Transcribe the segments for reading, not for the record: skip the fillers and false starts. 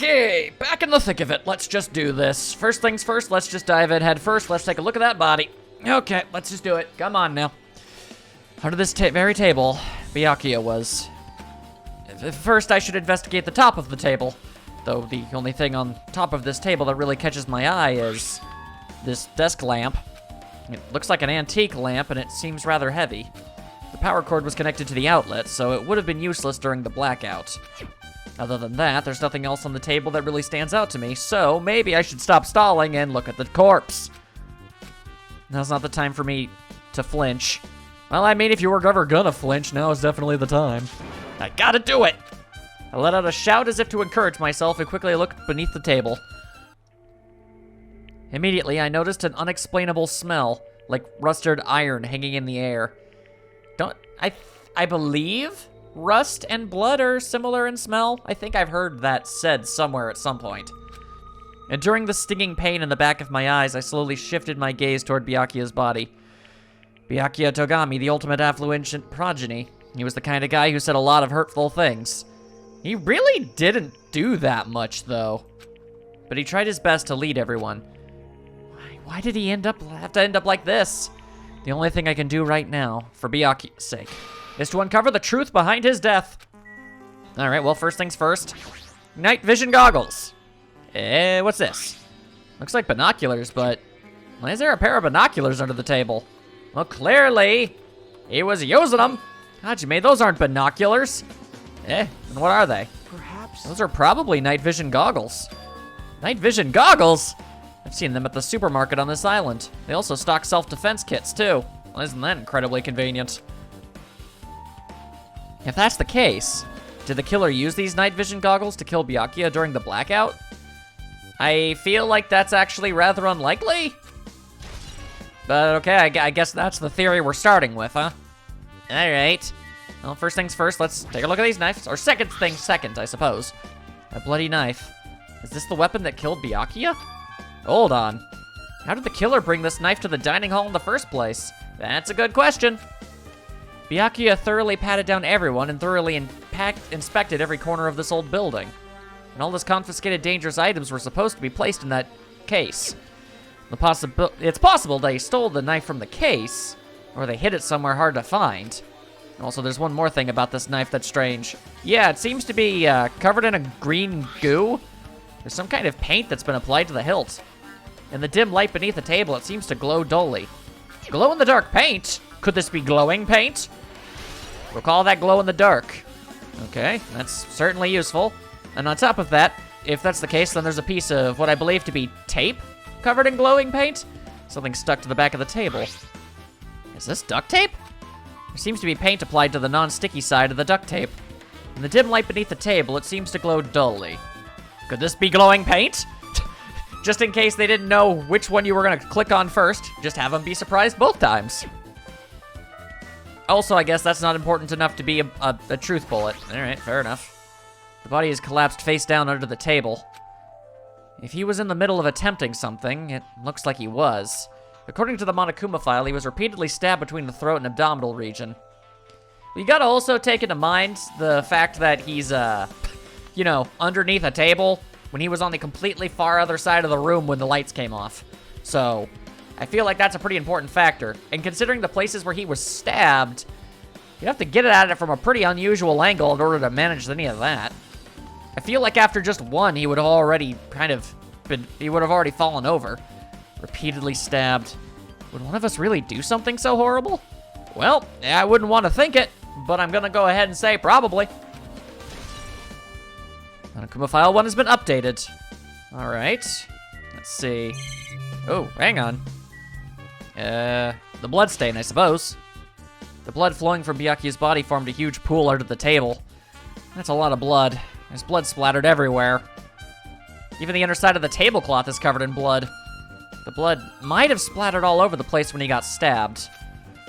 Okay, back in the thick of it. Let's just do this. First things first, let's just dive in head first. Let's take a look at that body. Okay, let's just do it. Come on now. Under this very table, Byakuya was. First, I should investigate the top of the table. Though the only thing on top of this table that really catches my eye is this desk lamp. It looks like an antique lamp, and it seems rather heavy. The power cord was connected to the outlet, so it would have been useless during the blackout. Other than that, there's nothing else on the table that really stands out to me, so maybe I should stop stalling and look at the corpse. Now's not the time for me to flinch. Well, I mean, if you were ever gonna flinch, now is definitely the time. I gotta do it! I let out a shout as if to encourage myself and quickly looked beneath the table. Immediately, I noticed an unexplainable smell, like rusted iron hanging in the air. I believe rust and blood are similar in smell. I think I've heard that said somewhere at some point. And during the stinging pain in the back of my eyes, I slowly shifted my gaze toward Byakuya's body. Byakuya Togami, the ultimate affluent progeny. He was the kind of guy who said a lot of hurtful things. He really didn't do that much, though. But he tried his best to lead everyone. Why did he have to end up like this? The only thing I can do right now, for Byakuya's sake, is to uncover the truth behind his death. Alright, well, first things first. Night vision goggles. What's this? Looks like binoculars, but why is there a pair of binoculars under the table? Well, clearly, he was using them. Hajime, those aren't binoculars. Then what are they? Perhaps. Those are probably night vision goggles. Night vision goggles? I've seen them at the supermarket on this island. They also stock self-defense kits, too. Well, isn't that incredibly convenient? If that's the case, did the killer use these night vision goggles to kill Byakuya during the blackout? I feel like that's actually rather unlikely. But okay, I guess that's the theory we're starting with, huh? Alright. Well, first things first, let's take a look at these knives. Or second things second, I suppose. A bloody knife. Is this the weapon that killed Byakuya? Hold on. How did the killer bring this knife to the dining hall in the first place? That's a good question. Byakuya thoroughly patted down everyone and thoroughly inspected every corner of this old building. And all his confiscated dangerous items were supposed to be placed in that case. It's possible they stole the knife from the case, or they hid it somewhere hard to find. Also, there's one more thing about this knife that's strange. Yeah, it seems to be covered in a green goo. There's some kind of paint that's been applied to the hilt. In the dim light beneath the table, it seems to glow dully. Glow-in-the-dark paint? Could this be glowing paint? We'll call that glow-in-the-dark. Okay, that's certainly useful. And on top of that, if that's the case, then there's a piece of what I believe to be tape covered in glowing paint. Something stuck to the back of the table. Is this duct tape? There seems to be paint applied to the non-sticky side of the duct tape. In the dim light beneath the table, it seems to glow dully. Could this be glowing paint? Just in case they didn't know which one you were gonna click on first, just have them be surprised both times. Also, I guess that's not important enough to be a truth bullet. Alright, fair enough. The body is collapsed face down under the table. If he was in the middle of attempting something, it looks like he was. According to the Monokuma file, he was repeatedly stabbed between the throat and abdominal region. You gotta also take into mind the fact that he's, you know, underneath a table when he was on the completely far other side of the room when the lights came off. So, I feel like that's a pretty important factor. And considering the places where he was stabbed, you'd have to get at it from a pretty unusual angle in order to manage any of that. I feel like after just one, he would have already already fallen over. Repeatedly stabbed. Would one of us really do something so horrible? Well, I wouldn't want to think it, but I'm gonna go ahead and say probably. Monokuma File 1 has been updated. Alright. Let's see. Oh, hang on. The blood stain, I suppose. The blood flowing from Byakuya's body formed a huge pool under the table. That's a lot of blood. There's blood splattered everywhere. Even the underside of the tablecloth is covered in blood. The blood might have splattered all over the place when he got stabbed.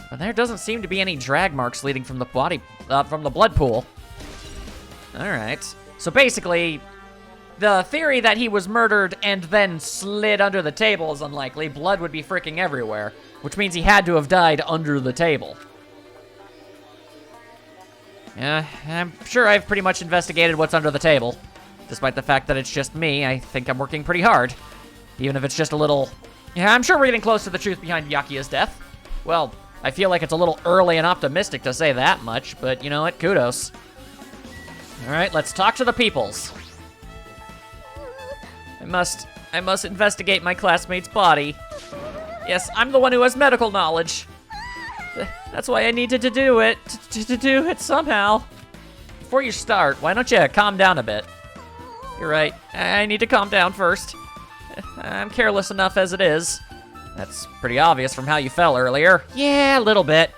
But there doesn't seem to be any drag marks leading from the blood pool. Alright. So basically, the theory that he was murdered and then slid under the table is unlikely. Blood would be freaking everywhere, which means he had to have died under the table. Yeah, I'm sure I've pretty much investigated what's under the table. Despite the fact that it's just me, I think I'm working pretty hard. Even if it's just a little... Yeah, I'm sure we're getting close to the truth behind Byakuya's death. Well, I feel like it's a little early and optimistic to say that much, but you know what? Kudos. Alright, let's talk to the peoples. I must investigate my classmate's body. Yes, I'm the one who has medical knowledge. That's why I needed to do it. To do it somehow. Before you start, why don't you calm down a bit? You're right. I need to calm down first. I'm careless enough as it is. That's pretty obvious from how you fell earlier. Yeah, a little bit.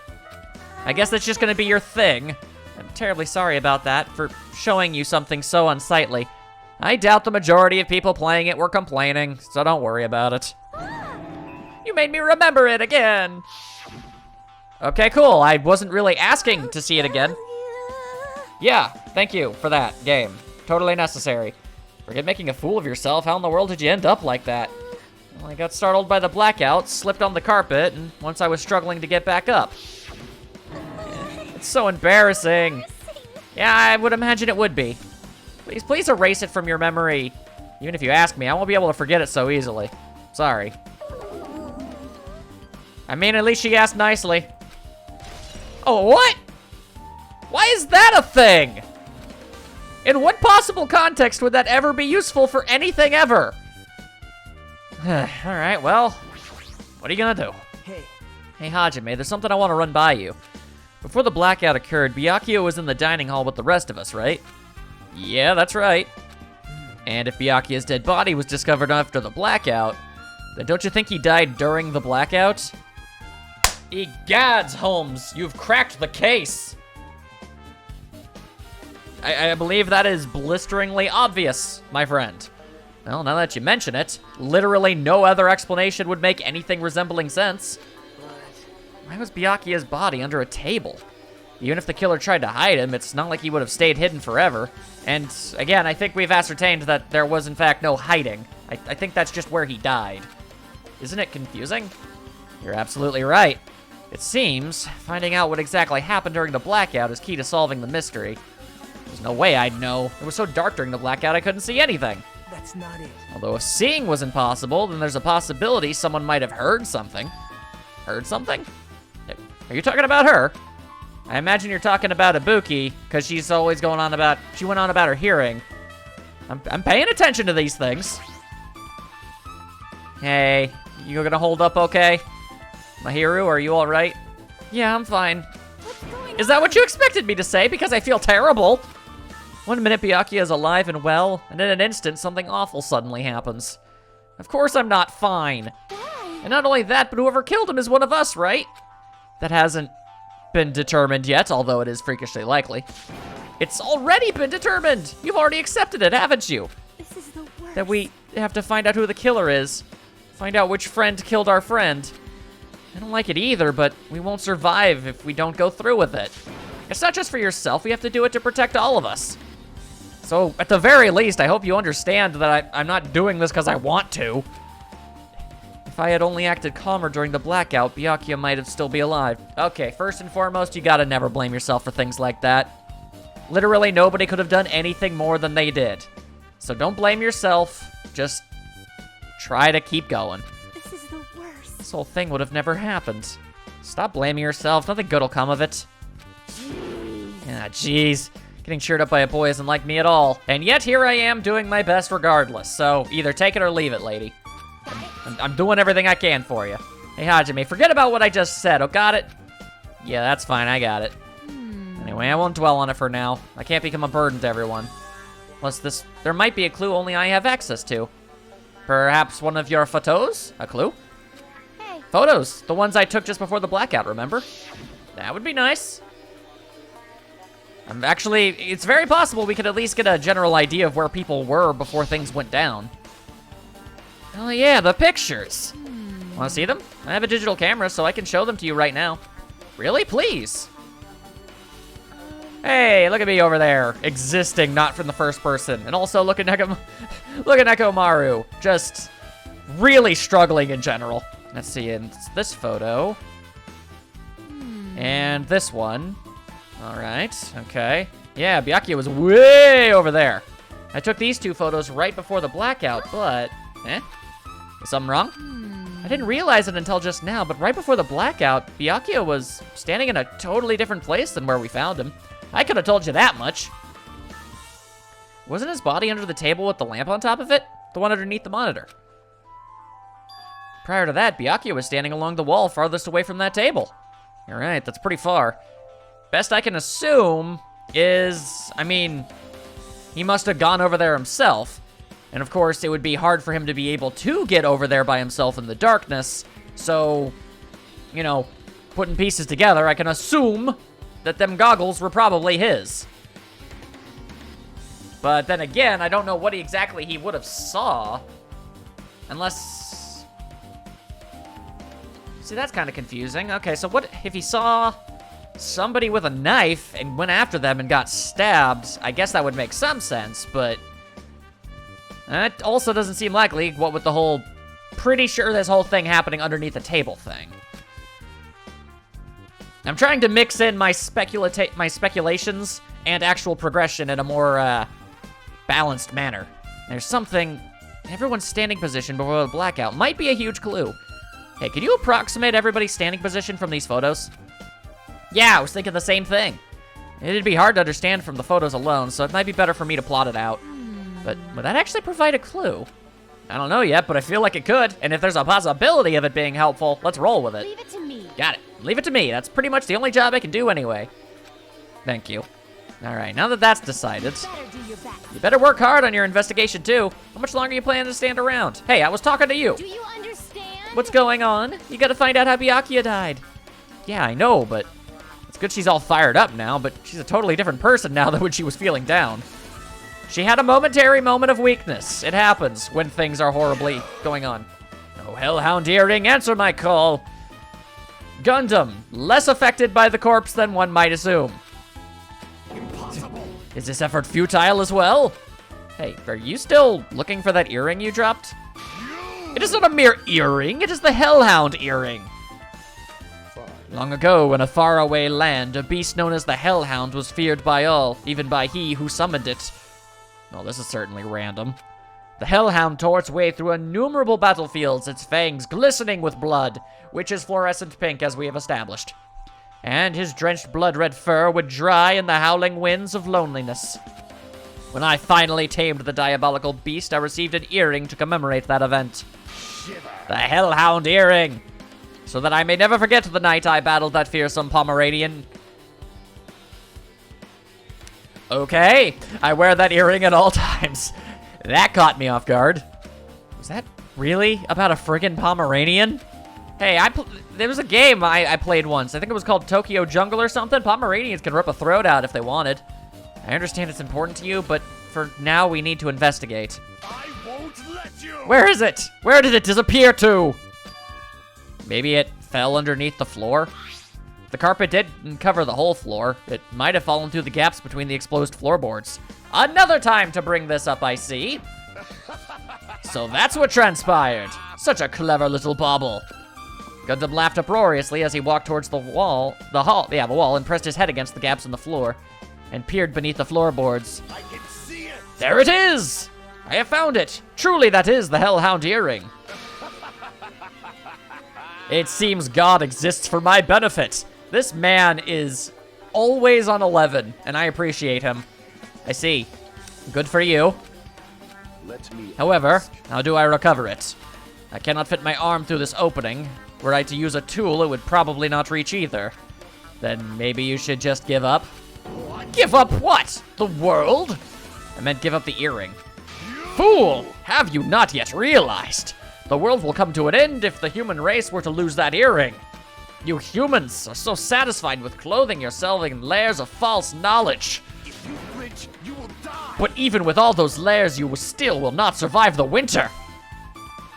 I guess that's just gonna be your thing. I'm terribly sorry about that, for showing you something so unsightly. I doubt the majority of people playing it were complaining, so don't worry about it. You made me remember it again! Okay, cool. I wasn't really asking to see it again. Yeah, thank you for that, game. Totally necessary. Forget making a fool of yourself. How in the world did you end up like that? Well, I got startled by the blackout, slipped on the carpet, and once I was struggling to get back up. It's so embarrassing. Yeah, I would imagine it would be. Please erase it from your memory. Even if you ask me, I won't be able to forget it so easily. Sorry. I mean, at least she asked nicely. Oh, what? Why is that a thing? In what possible context would that ever be useful for anything ever? Alright, well, what are you gonna do? Hey, Hajime, there's something I want to run by you. Before the blackout occurred, Byakuya was in the dining hall with the rest of us, right? Yeah, that's right. And if Byakuya's dead body was discovered after the blackout, then don't you think he died during the blackout? Egads, Holmes, you've cracked the case. I believe that is blisteringly obvious, my friend. Well, now that you mention it, literally no other explanation would make anything resembling sense. Why was Byakuya's body under a table? Even if the killer tried to hide him, it's not like he would have stayed hidden forever. And again, I think we've ascertained that there was in fact no hiding. I think that's just where he died. Isn't it confusing? You're absolutely right. It seems finding out what exactly happened during the blackout is key to solving the mystery. There's no way I'd know. It was so dark during the blackout I couldn't see anything. That's not it. Although if seeing was impossible, then there's a possibility someone might have heard something. Heard something? Are you talking about her? I imagine you're talking about Ibuki, because she's always going on about, she went on about her hearing. I'm paying attention to these things. Hey, you gonna hold up okay? Mahiru, are you alright? Yeah, I'm fine. Is that what you expected me to say? Because I feel terrible. One minute Byakuya is alive and well, and in an instant something awful suddenly happens. Of course I'm not fine. And not only that, but whoever killed him is one of us, right? That hasn't been determined yet, although it is freakishly likely. It's already been determined! You've already accepted it, haven't you? This is the worst. That we have to find out who the killer is. Find out which friend killed our friend. I don't like it either, but we won't survive if we don't go through with it. It's not just for yourself, we have to do it to protect all of us. So, at the very least, I hope you understand that I'm not doing this because I want to. If I had only acted calmer during the blackout, Byakuya might have still be alive. Okay, first and foremost, you gotta never blame yourself for things like that. Literally nobody could have done anything more than they did. So don't blame yourself, just try to keep going. This is the worst. This whole thing would have never happened. Stop blaming yourself, nothing good will come of it. Ah, jeez. Getting cheered up by a boy isn't like me at all. And yet here I am doing my best regardless, so either take it or leave it, lady. I'm doing everything I can for you. Hey, Hajime, forget about what I just said, oh, got it? Yeah, that's fine, I got it. Anyway, I won't dwell on it for now. I can't become a burden to everyone. Plus, there might be a clue only I have access to. Perhaps one of your photos? A clue? Hey. Photos, the ones I took just before the blackout, remember? That would be nice. Actually, it's very possible we could at least get a general idea of where people were before things went down. Oh yeah, the pictures. Want to see them? I have a digital camera, so I can show them to you right now. Really? Please. Hey, look at me over there, existing not from the first person. And also, look at Nekomaru, just really struggling in general. Let's see, in this photo. And this one. All right, okay. Yeah, Byakuya was way over there. I took these 2 photos right before the blackout, but... Is something wrong? I didn't realize it until just now, but right before the blackout, Byakuya was standing in a totally different place than where we found him. I could have told you that much. Wasn't his body under the table with the lamp on top of it? The one underneath the monitor. Prior to that, Byakuya was standing along the wall farthest away from that table. All right, that's pretty far. Best I can assume is, I mean, he must have gone over there himself. And of course, it would be hard for him to be able to get over there by himself in the darkness. So, you know, putting pieces together, I can assume that them goggles were probably his. But then again, I don't know what exactly he would have saw. Unless... See, that's kind of confusing. Okay, so what if he saw somebody with a knife and went after them and got stabbed? I guess that would make some sense, but... That also doesn't seem likely, what with the whole... Pretty sure this whole thing happening underneath a table thing. I'm trying to mix in my speculations and actual progression in a more, balanced manner. There's something... Everyone's standing position before the blackout might be a huge clue. Hey, can you approximate everybody's standing position from these photos? Yeah, I was thinking the same thing. It'd be hard to understand from the photos alone, so it might be better for me to plot it out. But would that actually provide a clue? I don't know yet, but I feel like it could. And if there's a possibility of it being helpful, let's roll with it. Leave it to me. Got it. Leave it to me. That's pretty much the only job I can do anyway. Thank you. All right, now that that's decided, you better work hard on your investigation too. How much longer are you planning to stand around? Hey, I was talking to you. Do you understand? What's going on? You gotta find out how Byakuya died. Yeah, I know, but it's good she's all fired up now, but she's a totally different person now than when she was feeling down. She had a momentary moment of weakness. It happens when things are horribly going on. Oh, Hellhound Earring, answer my call. Gundam, less affected by the corpse than one might assume. Impossible. Is this effort futile as well? Hey, are you still looking for that earring you dropped? It is not a mere earring, it is the Hellhound Earring. Long ago, in a faraway land, a beast known as the Hellhound was feared by all, even by he who summoned it. Well, this is certainly random. The Hellhound tore its way through innumerable battlefields, its fangs glistening with blood, which is fluorescent pink as we have established. And his drenched blood-red fur would dry in the howling winds of loneliness. When I finally tamed the diabolical beast, I received an earring to commemorate that event. The Hellhound Earring! So that I may never forget the night I battled that fearsome Pomeranian. Okay, I wear that earring at all times. That caught me off guard. Was that really about a friggin' Pomeranian? Hey, there was a game I played once. I think it was called Tokyo Jungle or something. Pomeranians can rip a throat out if they wanted. I understand it's important to you, but for now we need to investigate. I won't let you. Where is it? Where did it disappear to? Maybe it fell underneath the floor? The carpet didn't cover the whole floor. It might have fallen through the gaps between the exposed floorboards. Another time to bring this up, I see. So that's what transpired. Such a clever little bauble. Gundam laughed uproariously as he walked towards the wall, and pressed his head against the gaps in the floor, and peered beneath the floorboards. I can see it. There it is! I have found it. Truly, that is the Hellhound Earring. It seems God exists for my benefit. This man is always on 11, and I appreciate him. I see. Good for you. Let me However, how do I recover it? I cannot fit my arm through this opening. Were I to use a tool, it would probably not reach either. Then maybe you should just give up? What? Give up what? The world? I meant give up the earring. Fool! Have you not yet realized? The world will come to an end if the human race were to lose that earring. You humans are so satisfied with clothing yourself in layers of false knowledge. If you flinch, you will die. But even with all those layers, you still will not survive the winter.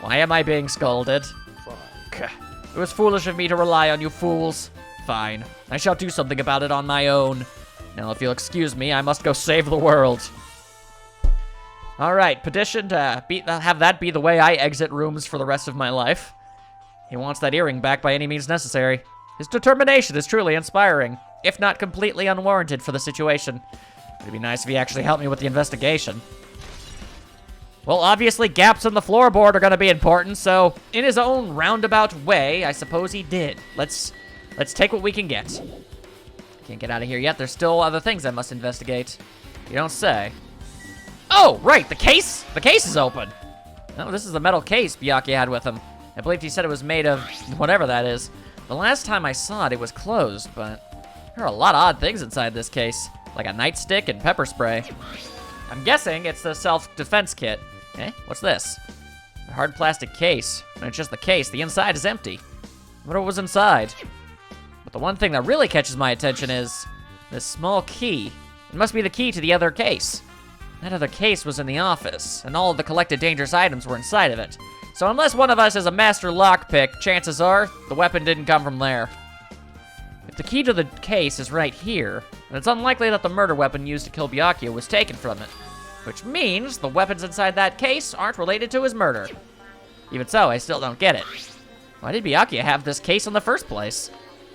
Why am I being scolded? Fine. It was foolish of me to rely on you fools. Fine. I shall do something about it on my own. Now, if you'll excuse me, I must go save the world. Alright, petition to have that be the way I exit rooms for the rest of my life. He wants that earring back by any means necessary. His determination is truly inspiring, if not completely unwarranted for the situation. It'd be nice if he actually helped me with the investigation. Well, obviously gaps in the floorboard are gonna be important, so in his own roundabout way, I suppose he did. Let's take what we can get. Can't get out of here yet. There's still other things I must investigate. You don't say. Oh, right, the case? The case is open. Oh, this is the metal case Byakuya had with him. I believe he said it was made of whatever that is. The last time I saw it, it was closed, but there are a lot of odd things inside this case, like a nightstick and pepper spray. I'm guessing it's the self-defense kit. Eh, what's this? A hard plastic case. And it's just the case, the inside is empty. I wonder what was inside. But the one thing that really catches my attention is this small key. It must be the key to the other case. That other case was in the office, and all of the collected dangerous items were inside of it. So unless one of us is a master lockpick, chances are the weapon didn't come from there. If the key to the case is right here, then it's unlikely that the murder weapon used to kill Byakuya was taken from it. Which means the weapons inside that case aren't related to his murder. Even so, I still don't get it. Why did Byakuya have this case in the first place?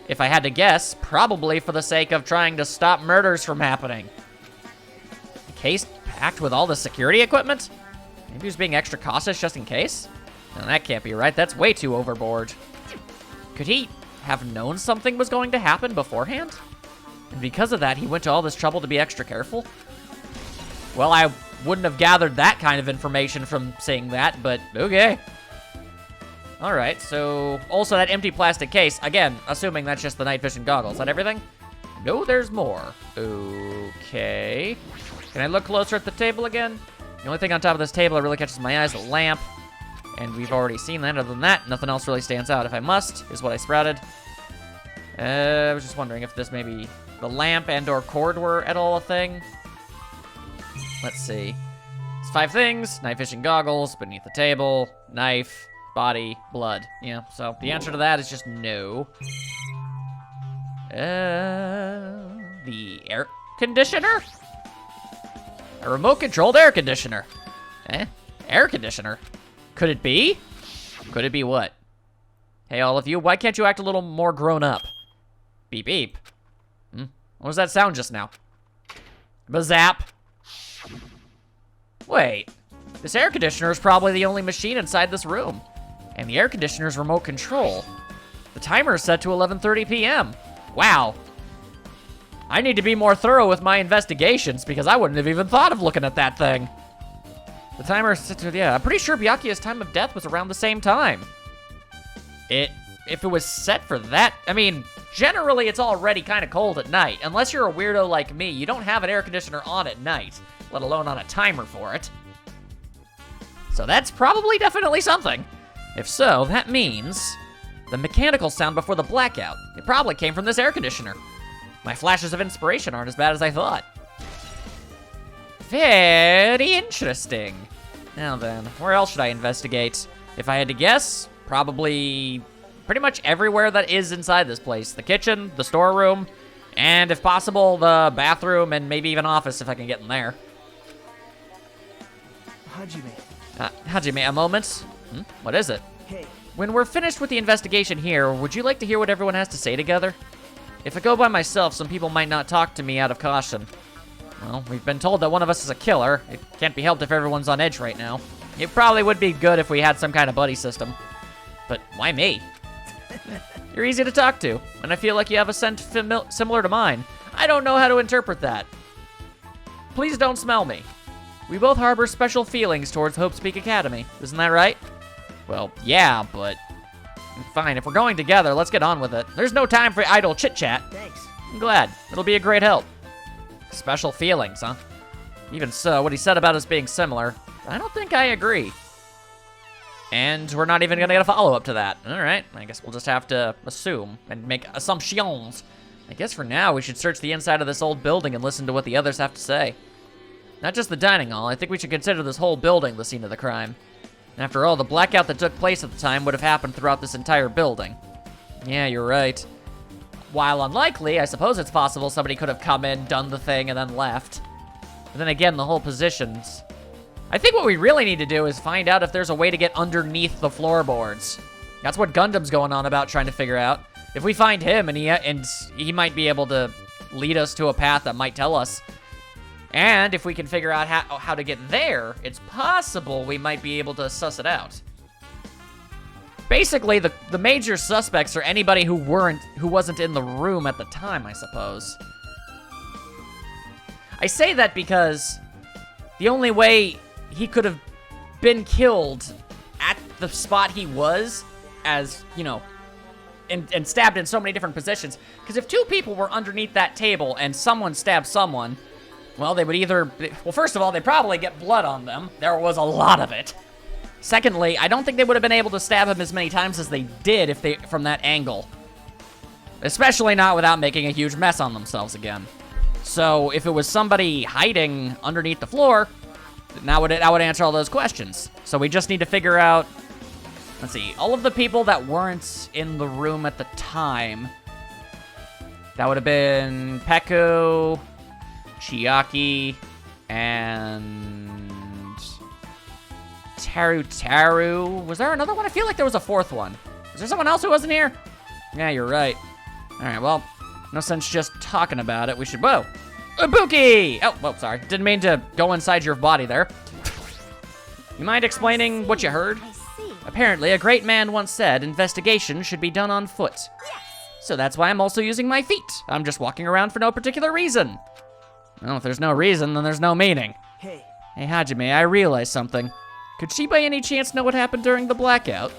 If I had to guess, probably for the sake of trying to stop murders from happening. The case packed with all the security equipment? Maybe he was being extra cautious just in case? No, that can't be right. That's way too overboard. Could he have known something was going to happen beforehand? And because of that, he went to all this trouble to be extra careful? Well, I wouldn't have gathered that kind of information from seeing that, but okay. All right, so also that empty plastic case, again, assuming that's just the night vision goggles. Is that everything? No, there's more. Okay. Can I look closer at the table again? The only thing on top of this table that really catches my eye is the lamp. And we've already seen that. Other than that, nothing else really stands out. If I must, is what I sprouted. I was just wondering if this maybe the lamp and or cord were at all a thing. Let's see. It's 5 things. Night vision goggles, beneath the table, knife, body, blood. Yeah, so the answer to that is just no. The air conditioner? A remote-controlled air conditioner. Eh? Air conditioner? Could it be? Could it be what? Hey, all of you, why can't you act a little more grown up? Beep, beep. What was that sound just now? Bazap. Wait. This air conditioner is probably the only machine inside this room. And the air conditioner is remote control. The timer is set to 11:30 p.m. Wow. I need to be more thorough with my investigations because I wouldn't have even thought of looking at that thing. The timer is set to, yeah, I'm pretty sure Byakuya's time of death was around the same time. If it was set for that, I mean, generally it's already kind of cold at night. Unless you're a weirdo like me, you don't have an air conditioner on at night, let alone on a timer for it. So that's probably definitely something. If so, that means the mechanical sound before the blackout, it probably came from this air conditioner. My flashes of inspiration aren't as bad as I thought. Very interesting. Now then, where else should I investigate? If I had to guess, probably pretty much everywhere that is inside this place. The kitchen, the storeroom, and if possible, the bathroom, and maybe even office if I can get in there. Hajime, a moment. What is it? Hey. When we're finished with the investigation here, would you like to hear what everyone has to say together? If I go by myself, some people might not talk to me out of caution. Well, we've been told that one of us is a killer. It can't be helped if everyone's on edge right now. It probably would be good if we had some kind of buddy system. But why me? You're easy to talk to, and I feel like you have a scent similar to mine. I don't know how to interpret that. Please don't smell me. We both harbor special feelings towards Hope's Peak Academy. Isn't that right? Well, yeah, but... Fine, if we're going together, let's get on with it. There's no time for idle chit-chat. Thanks. I'm glad. It'll be a great help. Special feelings, huh? Even so, what he said about us being similar, I don't think I agree. And we're not even gonna get a follow-up to that. All right, I guess we'll just have to assume and make assumptions. I guess for now, we should search the inside of this old building and listen to what the others have to say. Not just the dining hall, I think we should consider this whole building the scene of the crime. After all, the blackout that took place at the time would have happened throughout this entire building. Yeah, you're right. While unlikely, I suppose it's possible somebody could have come in, done the thing, and then left. But then again, the whole positions. I think what we really need to do is find out if there's a way to get underneath the floorboards. That's what Gundam's going on about trying to figure out. If we find him and he might be able to lead us to a path that might tell us And if we can figure out how to get there, it's possible we might be able to suss it out. Basically, the major suspects are anybody who wasn't in the room at the time, I suppose. I say that because the only way he could have been killed at the spot he was, as, you know, and stabbed in so many different positions, because if two people were underneath that table and someone stabbed someone, well, they would either, well, first of all, they'd probably get blood on them. There was a lot of it. Secondly, I don't think they would have been able to stab him as many times as they did from that angle. Especially not without making a huge mess on themselves again. So if it was somebody hiding underneath the floor, that would answer all those questions. So we just need to figure out, let's see, all of the people that weren't in the room at the time. That would have been Peku, Chiaki, and Taru. Was there another one? I feel like there was a fourth one. Was there someone else who wasn't here? Yeah, you're right. All right, well, no sense just talking about it. We should, whoa. Ibuki! Oh, whoa, sorry. Didn't mean to go inside your body there. You mind explaining what you heard? I see. Apparently, a great man once said investigation should be done on foot. Yes. So that's why I'm also using my feet. I'm just walking around for no particular reason. Well, if there's no reason, then there's no meaning. Hey. Hey, Hajime, I realized something. Could she by any chance know what happened during the blackout?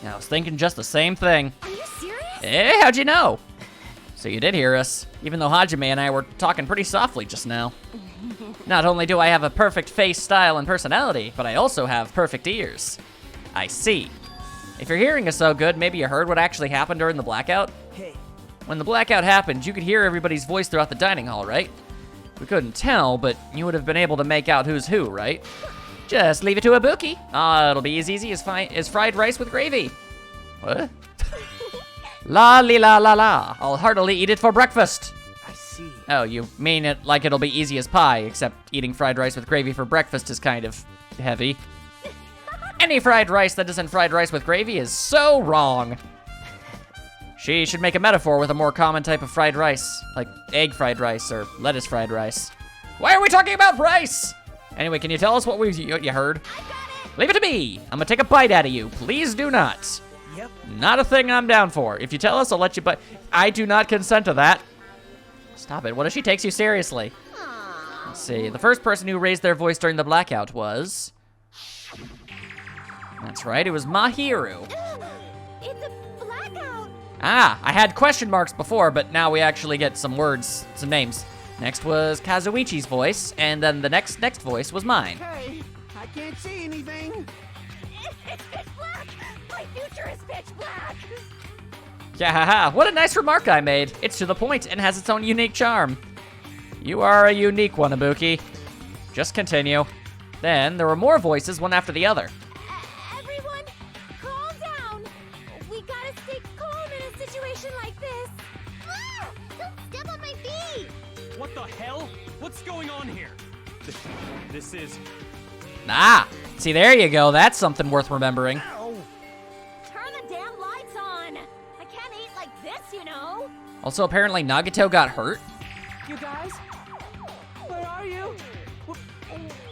I was thinking just the same thing. Are you serious? Hey, how'd you know? So you did hear us, even though Hajime and I were talking pretty softly just now. Not only do I have a perfect face, style, and personality, but I also have perfect ears. I see. If your hearing is so good, maybe you heard what actually happened during the blackout? Hey. When the blackout happened, you could hear everybody's voice throughout the dining hall, right? We couldn't tell, but you would have been able to make out who's who, right? Just leave it to Ibuki. It'll be as easy as fried rice with gravy. What? La li la la la. I'll heartily eat it for breakfast. I see. Oh, you mean it like it'll be easy as pie, except eating fried rice with gravy for breakfast is kind of heavy. Any fried rice that isn't fried rice with gravy is so wrong. She should make a metaphor with a more common type of fried rice, like egg fried rice or lettuce fried rice. Why are we talking about rice? Anyway, can you tell us what you heard? I got it. Leave it to me. I'm gonna take a bite out of you. Please do not. Yep. Not a thing I'm down for. If you tell us, I'll let you bite. I do not consent to that. Stop it. What if she takes you seriously? Let's see. The first person who raised their voice during the blackout was... That's right. It was Mahiru. It's a blackout. Ah, I had question marks before, but now we actually get some words, some names. Next was Kazuichi's voice, and then the next voice was mine. Hey, I can't see anything. It's pitch black. My future is pitch black. Yeah, haha, what a nice remark I made. It's to the point and has its own unique charm. You are a unique one, Ibuki. Just continue. Then there were more voices, one after the other. Everyone, calm down. We gotta stay calm in a situation like this. Ah! Don't step on my feet. What the hell? What's going on here? This is... Ah, see, there you go. That's something worth remembering. Turn the damn lights on. I can't eat like this, you know. Also, apparently Nagito got hurt. You guys? Where are you?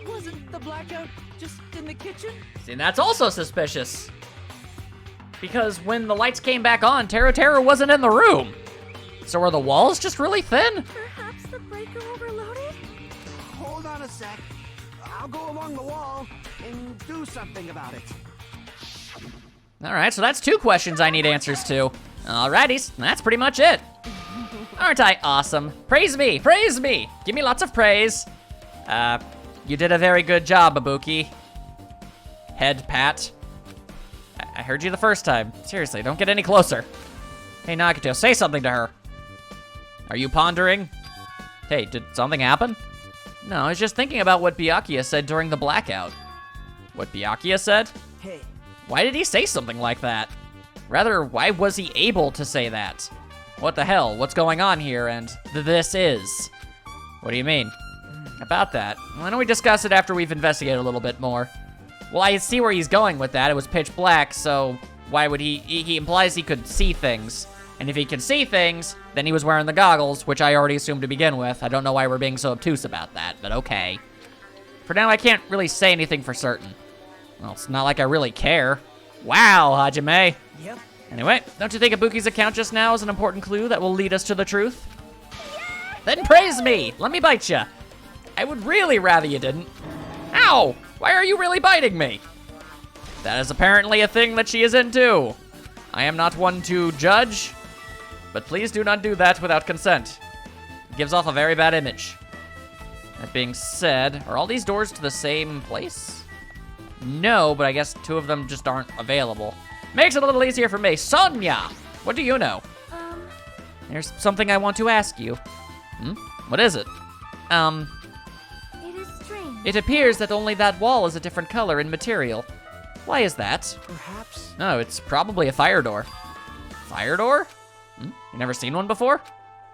Wasn't the blackout just in the kitchen? See, that's also suspicious. Because when the lights came back on, Teru wasn't in the room. So were the walls just really thin? Perhaps the breaker overloaded? Hold on a sec. I'll go along the wall and do something about it. All right, so that's 2 questions I need answers to. Alrighty, that's pretty much it. Aren't I awesome? Praise me, praise me. Give me lots of praise. You did a very good job, Ibuki. Head pat. I heard you the first time. Seriously, don't get any closer. Hey, Nagito, say something to her. Are you pondering? Hey, did something happen? No, I was just thinking about what Byakuya said during the blackout. What Byakuya said? Hey. Why did he say something like that? Rather, why was he able to say that? What the hell? What's going on here? And this is? What do you mean? About that? Why don't we discuss it after we've investigated a little bit more? Well, I see where he's going with that. It was pitch black, so why would he implies he could see things. And if he can see things, then he was wearing the goggles, which I already assumed to begin with. I don't know why we're being so obtuse about that, but okay. For now, I can't really say anything for certain. Well, it's not like I really care. Wow, Hajime. Yep. Anyway, don't you think Ibuki's account just now is an important clue that will lead us to the truth? Then praise me! Let me bite ya! I would really rather you didn't. Ow! Why are you really biting me? That is apparently a thing that she is into. I am not one to judge, but please do not do that without consent. It gives off a very bad image. That being said, are all these doors to the same place? No, but I guess 2 of them just aren't available. Makes it a little easier for me. Sonia! What do you know? There's something I want to ask you. What is it? It is strange. It appears that only that wall is a different color and material. Why is that? Perhaps. No, it's probably a fire door. Fire door? You never seen one before?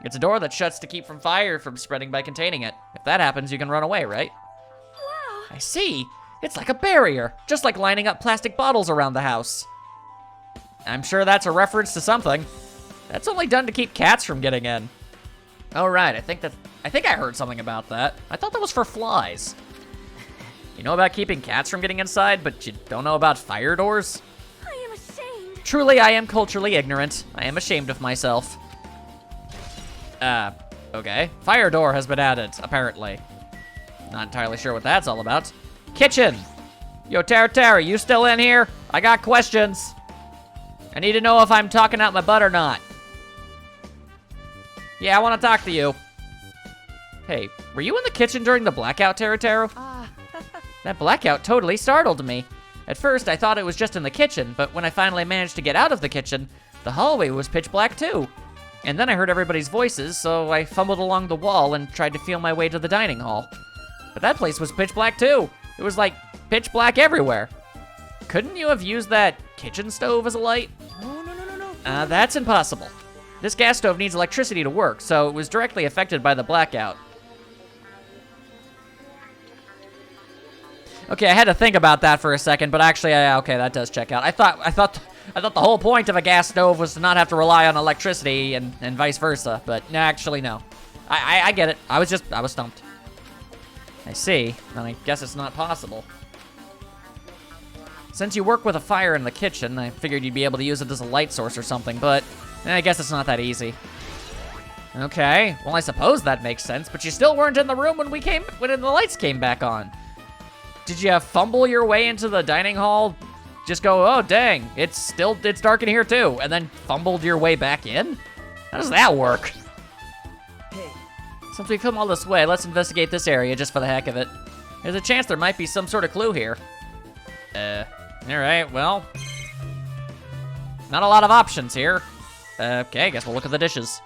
It's a door that shuts to keep from fire from spreading by containing it. If that happens, you can run away, right? Wow. I see. It's like a barrier, just like lining up plastic bottles around the house. I'm sure that's a reference to something. That's only done to keep cats from getting in. Oh, right, I think I heard something about that. I thought that was for flies. You know about keeping cats from getting inside, but you don't know about fire doors? I am ashamed. Truly, I am culturally ignorant. I am ashamed of myself. Okay. Fire door has been added, apparently. Not entirely sure what that's all about. Kitchen! Yo, Tara, you still in here? I got questions. I need to know if I'm talking out my butt or not. Yeah, I want to talk to you. Hey, were you in the kitchen during the blackout, Tara? That blackout totally startled me. At first, I thought it was just in the kitchen, but when I finally managed to get out of the kitchen, the hallway was pitch black too. And then I heard everybody's voices, so I fumbled along the wall and tried to feel my way to the dining hall. But that place was pitch black too. It was like pitch black everywhere. Couldn't you have used that kitchen stove as a light? No. That's impossible. This gas stove needs electricity to work, so it was directly affected by the blackout. Okay, I had to think about that for a second, but actually, okay, that does check out. I thought the whole point of a gas stove was to not have to rely on electricity and vice versa, but no, actually, no. I get it. I was stumped. I see. Then I guess it's not possible. Since you work with a fire in the kitchen, I figured you'd be able to use it as a light source or something, but I guess it's not that easy. Okay, well, I suppose that makes sense, but you still weren't in the room when the lights came back on. Did you fumble your way into the dining hall? Just go, oh, dang, it's dark in here too, and then fumbled your way back in? How does that work? Hey. Since we've come all this way, let's investigate this area just for the heck of it. There's a chance there might be some sort of clue here. Alright, well. Not a lot of options here. Okay, I guess we'll look at the dishes.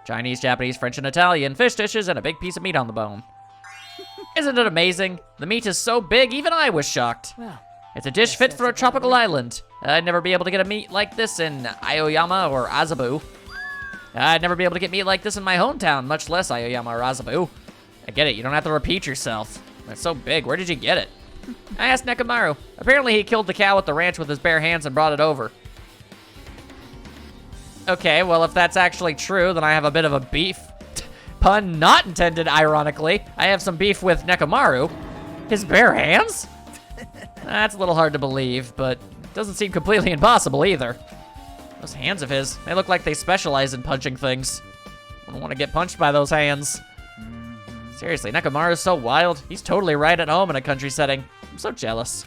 Chinese, Japanese, French, and Italian fish dishes and a big piece of meat on the bone. Isn't it amazing? The meat is so big, even I was shocked. Well, It's a dish fit for a tropical island. I'd never be able to get a meat like this in Aoyama or Azabu. I'd never be able to get meat like this in my hometown, much less Aoyama or Azabu. I get it, you don't have to repeat yourself. That's so big, where did you get it? I asked Nekomaru. Apparently he killed the cow at the ranch with his bare hands and brought it over. Okay, well if that's actually true, then I have a bit of a beef. Pun not intended, ironically. I have some beef with Nekomaru. His bare hands? That's a little hard to believe, but it doesn't seem completely impossible either. Those hands of his, they look like they specialize in punching things. I don't want to get punched by those hands. Seriously, Nekomaru's so wild. He's totally right at home in a country setting. I'm so jealous.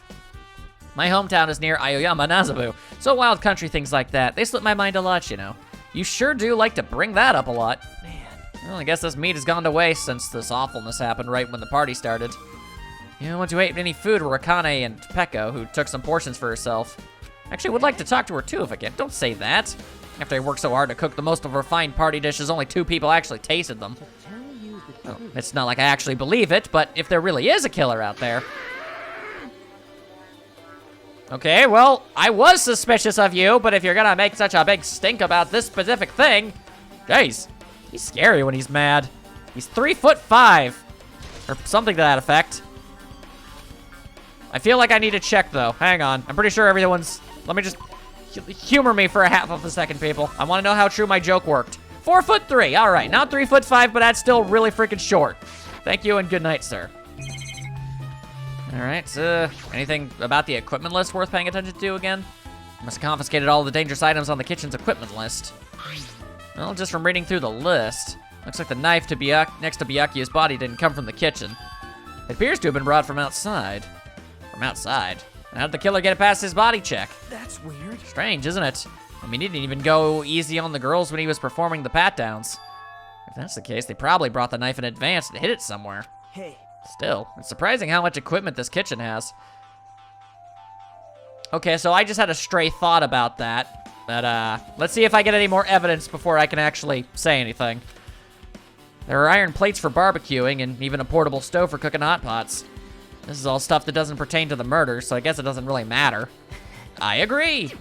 My hometown is near Aoyama and Azabu, so wild country things like that, they slip my mind a lot, you know. You sure do like to bring that up a lot. man. Well, I guess this meat has gone to waste since this awfulness happened right when the party started. You know, once you ate any food were Akane and Peko, who took some portions for herself. Actually, would like to talk to her too if I can. Don't say that. After I worked so hard to cook the most of her fine party dishes, only 2 people actually tasted them. Oh, it's not like I actually believe it, but if there really is a killer out there. Okay, well, I was suspicious of you, but if you're gonna make such a big stink about this specific thing, jeez, he's scary when he's mad. He's 3'5", or something to that effect. I feel like I need to check though. Hang on, I'm pretty sure everyone's. Let me just. Humor me for a half of a second, people. I want to know how true my joke worked. 4'3". All right, not 3'5", but that's still really freaking short. Thank you and good night, sir. All right, anything about the equipment list worth paying attention to again? Must have confiscated all the dangerous items on the kitchen's equipment list. Well, just from reading through the list, looks like the knife next to Byakuya's body didn't come from the kitchen. It appears to have been brought from outside. From outside? How did the killer get it past his body check? That's weird. Strange, isn't it? I mean, he didn't even go easy on the girls when he was performing the pat-downs. If that's the case, they probably brought the knife in advance and hid it somewhere. Hey. Still, it's surprising how much equipment this kitchen has. Okay, so I just had a stray thought about that. But, let's see if I get any more evidence before I can actually say anything. There are iron plates for barbecuing and even a portable stove for cooking hot pots. This is all stuff that doesn't pertain to the murder, so I guess it doesn't really matter. I agree.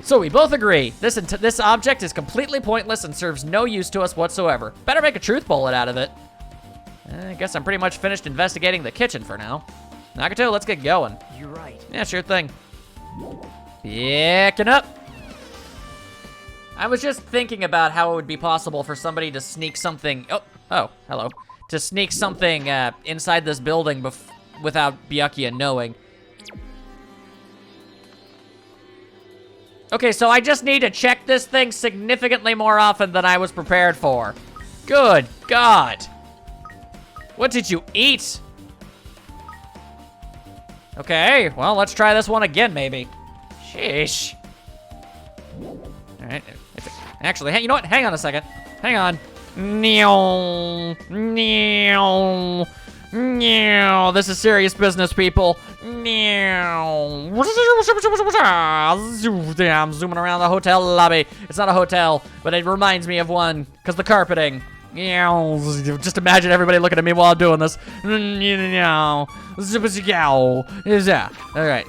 So we both agree. This object is completely pointless and serves no use to us whatsoever. Better make a truth bullet out of it. I guess I'm pretty much finished investigating the kitchen for now. Nagato, let's get going. You're right. Yeah, sure thing. Picking up. I was just thinking about how it would be possible for somebody to sneak something. Oh, hello. To sneak something inside this building without Byakuya knowing. Okay, so I just need to check this thing significantly more often than I was prepared for. Good God. What did you eat? Okay, well, let's try this one again, maybe. Sheesh. All right. Actually, hey, you know what? Hang on a second. Hang on. This is serious business, people. I'm zooming around the hotel lobby. It's not a hotel, but it reminds me of one because the carpeting. Just imagine everybody looking at me while I'm doing this. All right.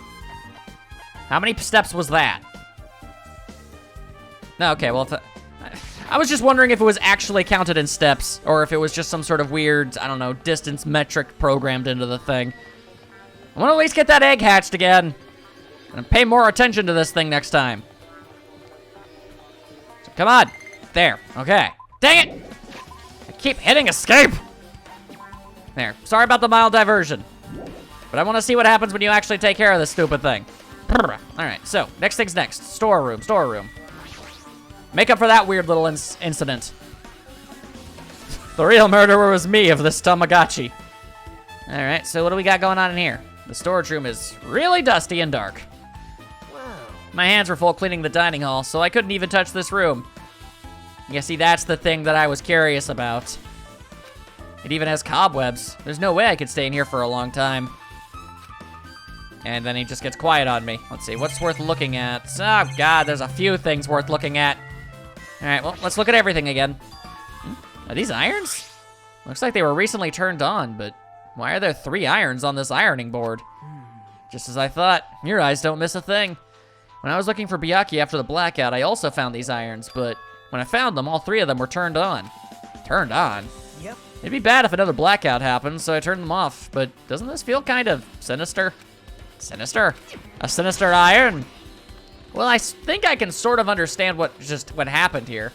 How many steps was that? Okay, well, I was just wondering if it was actually counted in steps or if it was just some sort of weird, I don't know, distance metric programmed into the thing. I want to at least get that egg hatched again and pay more attention to this thing next time. So come on. There. Okay. Dang it. I keep hitting escape. There. Sorry about the mild diversion. But I want to see what happens when you actually take care of this stupid thing. All right. So, next thing's next. Storeroom. Make up for that weird little incident. The real murderer was me of this Tamagotchi. All right, so what do we got going on in here? The storage room is really dusty and dark. Wow. My hands were full cleaning the dining hall, so I couldn't even touch this room. Yeah, see, that's the thing that I was curious about. It even has cobwebs. There's no way I could stay in here for a long time. And then he just gets quiet on me. Let's see, what's worth looking at? Oh, God, there's a few things worth looking at. All right, well, let's look at everything again. Are these irons? Looks like they were recently turned on, but why are there 3 irons on this ironing board? Just as I thought, your eyes don't miss a thing. When I was looking for Byakuya after the blackout, I also found these irons, but when I found them, all 3 of them were turned on. Turned on? Yep. It'd be bad if another blackout happened, so I turned them off, but doesn't this feel kind of sinister? Sinister? A sinister iron? Well, I think I can sort of understand what happened here.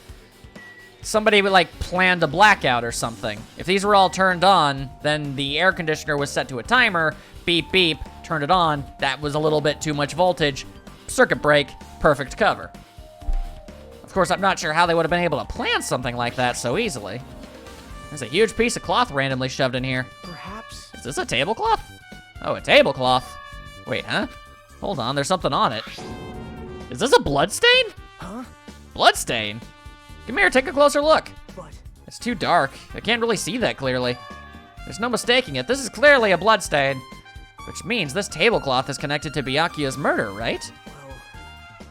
Somebody would like planned a blackout or something. If these were all turned on, then the air conditioner was set to a timer. Beep, beep, turned it on. That was a little bit too much voltage. Circuit break, perfect cover. Of course, I'm not sure how they would have been able to plan something like that so easily. There's a huge piece of cloth randomly shoved in here. Perhaps. Is this a tablecloth? Oh, a tablecloth. Wait, huh? Hold on, there's something on it. Is this a bloodstain? Huh? Bloodstain? Come here, take a closer look. But It's too dark. I can't really see that clearly. There's no mistaking it. This is clearly a bloodstain. Which means this tablecloth is connected to Byakuya's murder, right? well,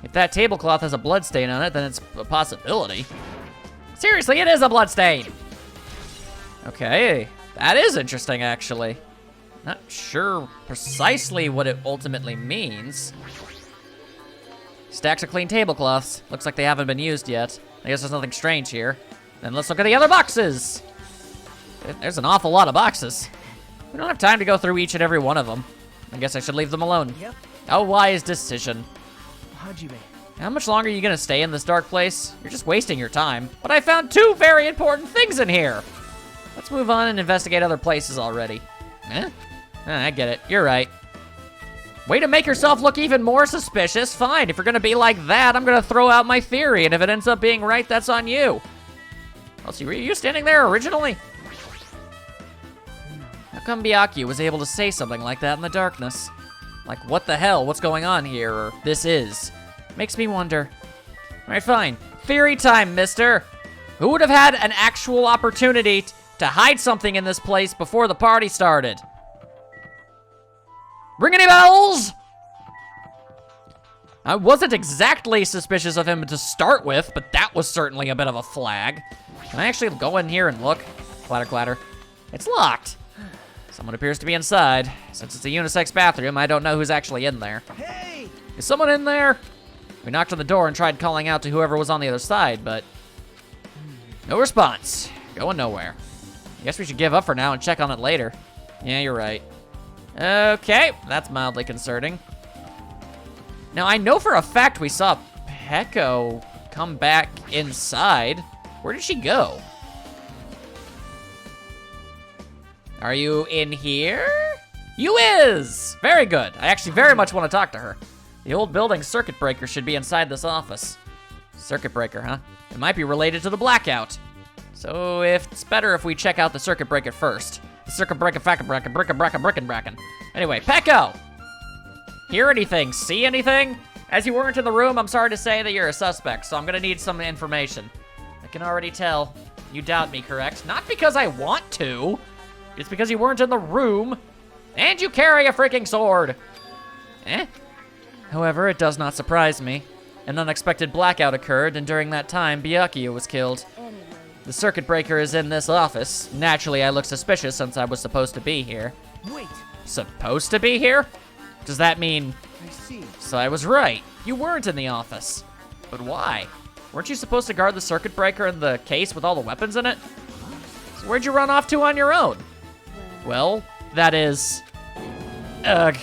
If that tablecloth has a bloodstain on it, then it's a possibility. Seriously, it is a bloodstain! Okay, that is interesting, actually. Not sure precisely what it ultimately means. Stacks of clean tablecloths. Looks like they haven't been used yet. I guess there's nothing strange here. Then let's look at the other boxes. There's an awful lot of boxes. We don't have time to go through each and every one of them. I guess I should leave them alone. yep. A wise decision. Hajime. How much longer are you gonna stay in this dark place? You're just wasting your time. But I found 2 very important things in here. Let's move on and investigate other places already. Eh? I get it. You're right. Way to make yourself look even more suspicious. Fine, if you're gonna be like that, I'm gonna throw out my theory, and if it ends up being right, that's on you. Let's see, were you standing there originally? How come Byakuya was able to say something like that in the darkness? Like, what the hell? What's going on here? Or, this is. Makes me wonder. All right, fine. Theory time, mister. Who would have had an actual opportunity to hide something in this place before the party started? Ring any bells? I wasn't exactly suspicious of him to start with, but that was certainly a bit of a flag. Can I actually go in here and look? Clatter, clatter. It's locked. Someone appears to be inside. Since it's a unisex bathroom, I don't know who's actually in there. Hey! Is someone in there? We knocked on the door and tried calling out to whoever was on the other side, but no response. Going nowhere. I guess we should give up for now and check on it later. Yeah, you're right. Okay, that's mildly concerning. Now, I know for a fact we saw Peko come back inside. Where did she go? Are you in here? You is! Very good. I actually very much want to talk to her. The old building circuit breaker should be inside this office. Circuit breaker, huh? It might be related to the blackout. So if it's better if we check out the circuit breaker first. The circuit breaker, bracken. Anyway, Peko! Hear anything? See anything? As you weren't in the room, I'm sorry to say that you're a suspect, so I'm gonna need some information. I can already tell. You doubt me, correct? Not because I want to. It's because you weren't in the room. And you carry a freaking sword. Eh? However, it does not surprise me. An unexpected blackout occurred, and during that time, Byakuya was killed. The circuit breaker is in this office. Naturally, I look suspicious since I was supposed to be here. Wait, Supposed to be here? Does that mean... I see. So I was right. You weren't in the office. But why? Weren't you supposed to guard the circuit breaker in the case with all the weapons in it? So where'd you run off to on your own? Well, that is... Ugh.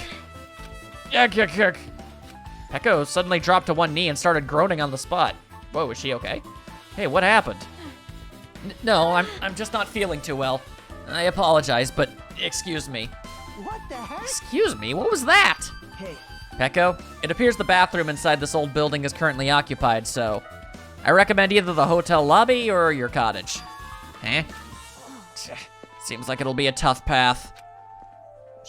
Peko suddenly dropped to one knee and started groaning on the spot. Whoa, is she okay? Hey, what happened? No, I'm just not feeling too well. I apologize, but excuse me. What the heck? Excuse me, what was that? Hey, Peko, it appears the bathroom inside this old building is currently occupied, so I recommend either the hotel lobby or your cottage. Eh? Seems like it'll be a tough path.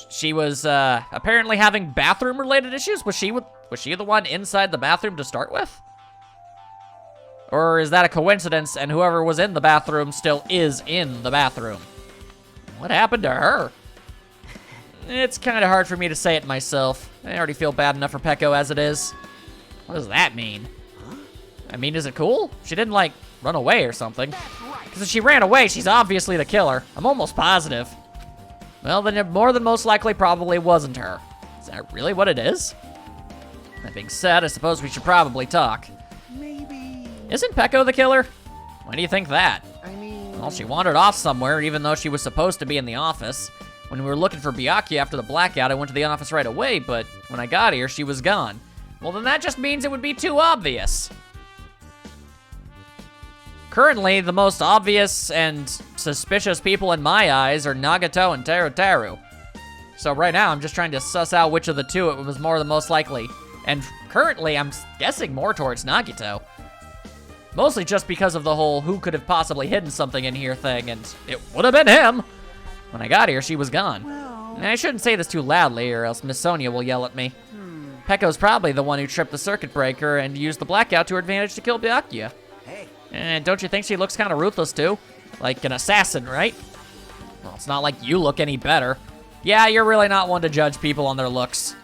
She was apparently having bathroom-related issues. Was she the one inside the bathroom to start with? Or is that a coincidence and whoever was in the bathroom still is in the bathroom? What happened to her? It's kind of hard for me to say it myself. I already feel bad enough for Peko as it is. What does that mean? I mean, is it cool? She didn't, like, run away or something. Because if she ran away, she's obviously the killer. I'm almost positive. Well, then it more than most likely probably wasn't her. Is that really what it is? That being said, I suppose we should probably talk. maybe... Isn't Peko the killer? Why do you think that? I mean... Well, she wandered off somewhere, even though she was supposed to be in the office. When we were looking for Byakuya after the blackout, I went to the office right away, but when I got here, she was gone. Well, then that just means it would be too obvious. Currently, the most obvious and suspicious people in my eyes are Nagato and Teru. So right now, I'm just trying to suss out which of the two it was more than most likely. And currently, I'm guessing more towards Nagato. Mostly just because of the whole who could have possibly hidden something in here thing, and it would have been him! When I got here, she was gone. Well... And I shouldn't say this too loudly, or else Miss Sonia will yell at me. Peko's probably the one who tripped the circuit breaker and used the blackout to her advantage to kill Byakuya. Hey, And don't you think she looks kind of ruthless too? Like an assassin, right? Well, it's not like you look any better. Yeah, you're really not one to judge people on their looks.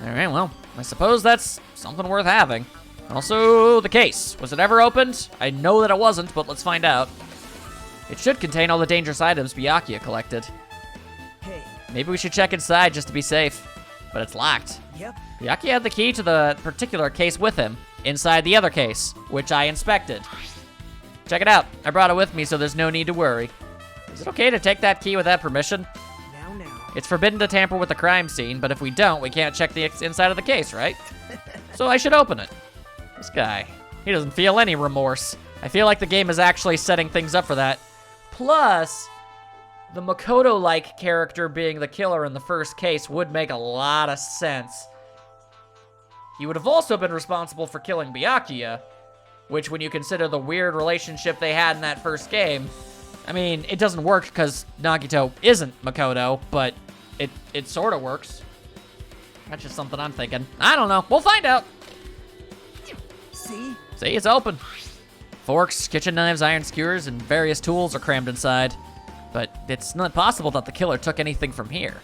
Alright, well, I suppose that's something worth having. Also, the case. Was it ever opened? I know that it wasn't, but let's find out. It should contain all the dangerous items Byakuya collected. hey, Maybe we should check inside just to be safe. But it's locked. yep. Byakuya had the key to the particular case with him, inside the other case, which I inspected. Check it out. I brought it with me, so there's no need to worry. Is it okay to take that key without permission? Now. It's forbidden to tamper with the crime scene, but if we don't, we can't check the inside of the case, right? So I should open it. This guy, he doesn't feel any remorse. I feel like the game is actually setting things up for that. Plus, the Makoto-like character being the killer in the first case would make a lot of sense. He would have also been responsible for killing Byakuya, which, when you consider the weird relationship they had in that first game, I mean, it doesn't work because Nagito isn't Makoto, but it sort of works. That's just something I'm thinking. I don't know. We'll find out. See? See, it's open. Forks, kitchen knives, iron skewers, and various tools are crammed inside. But it's not possible that the killer took anything from here,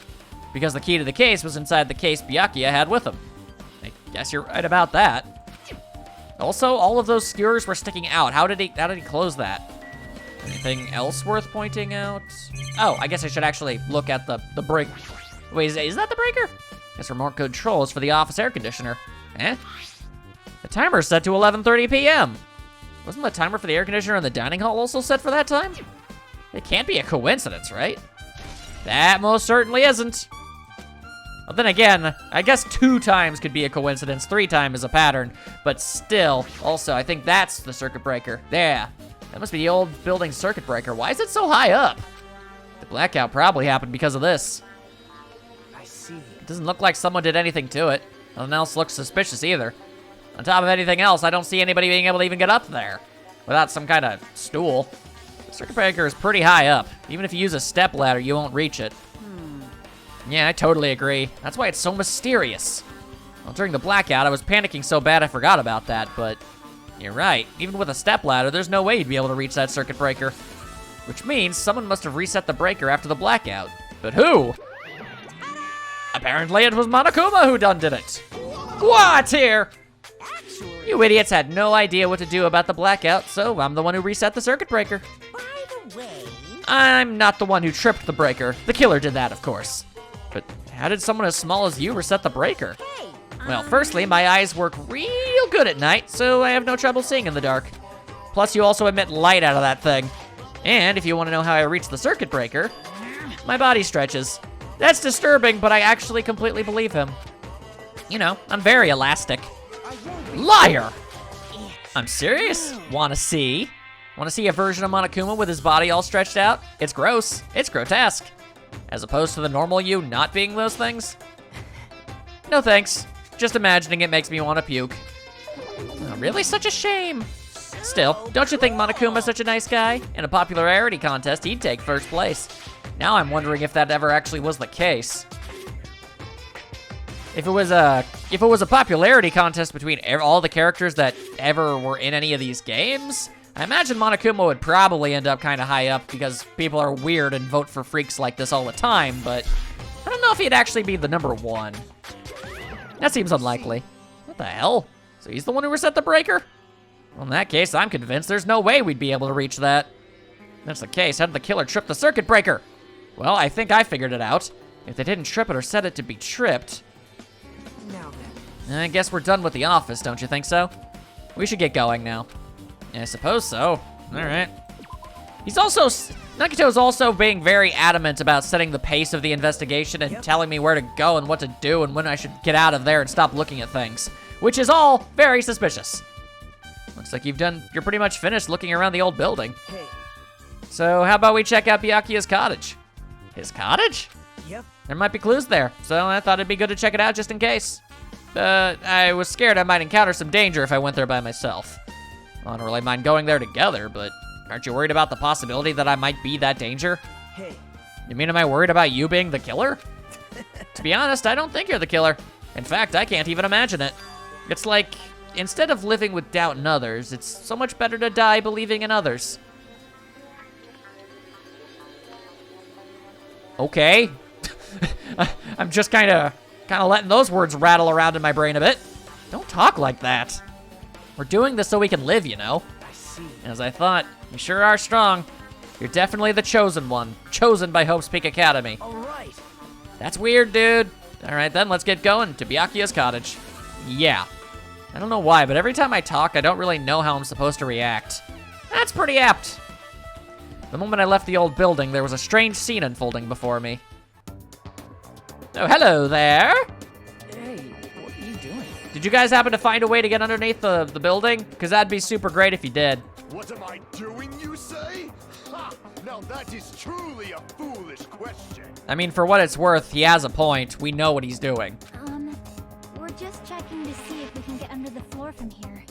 because the key to the case was inside the case Byakuya had with him. I guess you're right about that. Also, all of those skewers were sticking out. How did he close that? Anything else worth pointing out? Oh, I guess I should actually look at the break. Wait, is that the breaker? Guess remote control is for the office air conditioner. Eh? The timer is set to 11:30 p.m. Wasn't the timer for the air conditioner in the dining hall also set for that time? It can't be a coincidence, right? That most certainly isn't. Well, then again, I guess 2 times could be a coincidence, 3 times is a pattern, but still, also, I think that's the circuit breaker. Yeah, that must be the old building circuit breaker. Why is it so high up? The blackout probably happened because of this. I see. It doesn't look like someone did anything to it. Nothing else looks suspicious either. On top of anything else, I don't see anybody being able to even get up there without some kind of stool. The circuit breaker is pretty high up. Even if you use a step ladder, you won't reach it. Yeah, I totally agree. That's why it's so mysterious. Well, during the blackout, I was panicking so bad I forgot about that, but you're right. Even with a step ladder, there's no way you'd be able to reach that circuit breaker. Which means someone must have reset the breaker after the blackout. But who? Apparently it was Monokuma who done did it. What here? You idiots had no idea what to do about the blackout, so I'm the one who reset the circuit breaker. By the way, I'm not the one who tripped the breaker. The killer did that, of course. But how did someone as small as you reset the breaker? hey, Well, firstly, my eyes work real good at night, so I have no trouble seeing in the dark. Plus, you also emit light out of that thing. And if you want to know how I reached the circuit breaker, my body stretches. That's disturbing, but I actually completely believe him. You know, I'm very elastic. Liar! I'm serious. Wanna see? Wanna see a version of Monokuma with his body all stretched out? It's gross. It's grotesque. As opposed to the normal you not being those things? No thanks. Just imagining it makes me want to puke. Oh, really? Such a shame. Still, don't you think Monokuma's such a nice guy? In a popularity contest, he'd take first place. Now I'm wondering if that ever actually was the case. If it was a popularity contest between all the characters that ever were in any of these games, I imagine Monokuma would probably end up kind of high up because people are weird and vote for freaks like this all the time, but I don't know if he'd actually be the #1. That seems unlikely. What the hell? So he's the one who reset the breaker? Well, in that case, I'm convinced there's no way we'd be able to reach that. If that's the case, how did the killer trip the circuit breaker? Well, I think I figured it out. If they didn't trip it or set it to be tripped, Now then. I guess we're done with the office, don't you think so? We should get going now. I suppose so. All right. Nagito's also being very adamant about setting the pace of the investigation and telling me where to go and what to do and when I should get out of there and stop looking at things, which is all very suspicious. Looks like you're pretty much finished looking around the old building. Hey. So how about we check out Byakuya's cottage? His cottage? Yep. There might be clues there, so I thought it'd be good to check it out just in case. I was scared I might encounter some danger if I went there by myself. I don't really mind going there together, but aren't you worried about the possibility that I might be that danger? Hey. You mean, am I worried about you being the killer? To be honest, I don't think you're the killer. In fact, I can't even imagine it. It's like, instead of living with doubt in others, it's so much better to die believing in others. Okay. I'm just kind of letting those words rattle around in my brain a bit. Don't talk like that. We're doing this so we can live, you know. I see. As I thought, you sure are strong. You're definitely the chosen one, chosen by Hope's Peak Academy. All right. That's weird, dude. All right, then, let's get going to Byakuya's cottage. Yeah. I don't know why, but every time I talk, I don't really know how I'm supposed to react. That's pretty apt. The moment I left the old building, there was a strange scene unfolding before me. Oh, hello there. Hey, what are you doing? Did you guys happen to find a way to get underneath the building? Because that'd be super great if you did. What am I doing, you say? Ha! Now that is truly a foolish question. I mean, for what it's worth, he has a point. We know what he's doing. We're just checking to see if we can get under the floor from here.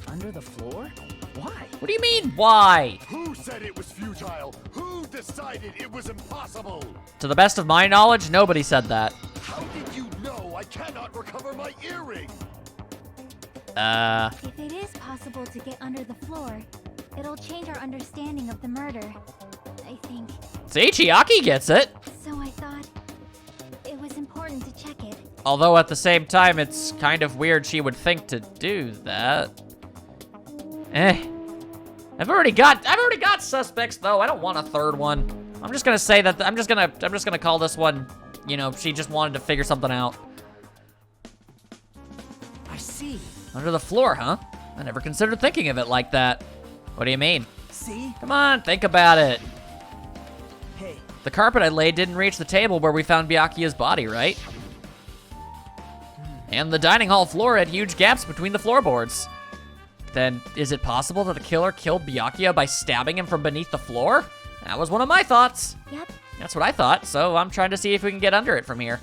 Under the floor? Why? What do you mean, why? Who said it was futile? Who decided it was impossible? To the best of my knowledge, nobody said that. How did you know I cannot recover my earring? If it is possible to get under the floor, it'll change our understanding of the murder, I think. See, Chiaki gets it. So I thought it was important to check it. Although at the same time, it's kind of weird she would think to do that. I've already got suspects though. I don't want a third one. I'm just gonna say that I'm just gonna call this one, you know, she just wanted to figure something out. I see. Under the floor, huh? I never considered thinking of it like that. What do you mean? See? Come on, think about it. Hey, The carpet I laid didn't reach the table where we found Byakuya's body, right? And the dining hall floor had huge gaps between the floorboards. Then, is it possible that the killer killed Byakuya by stabbing him from beneath the floor? That was one of my thoughts. Yep. That's what I thought, so I'm trying to see if we can get under it from here.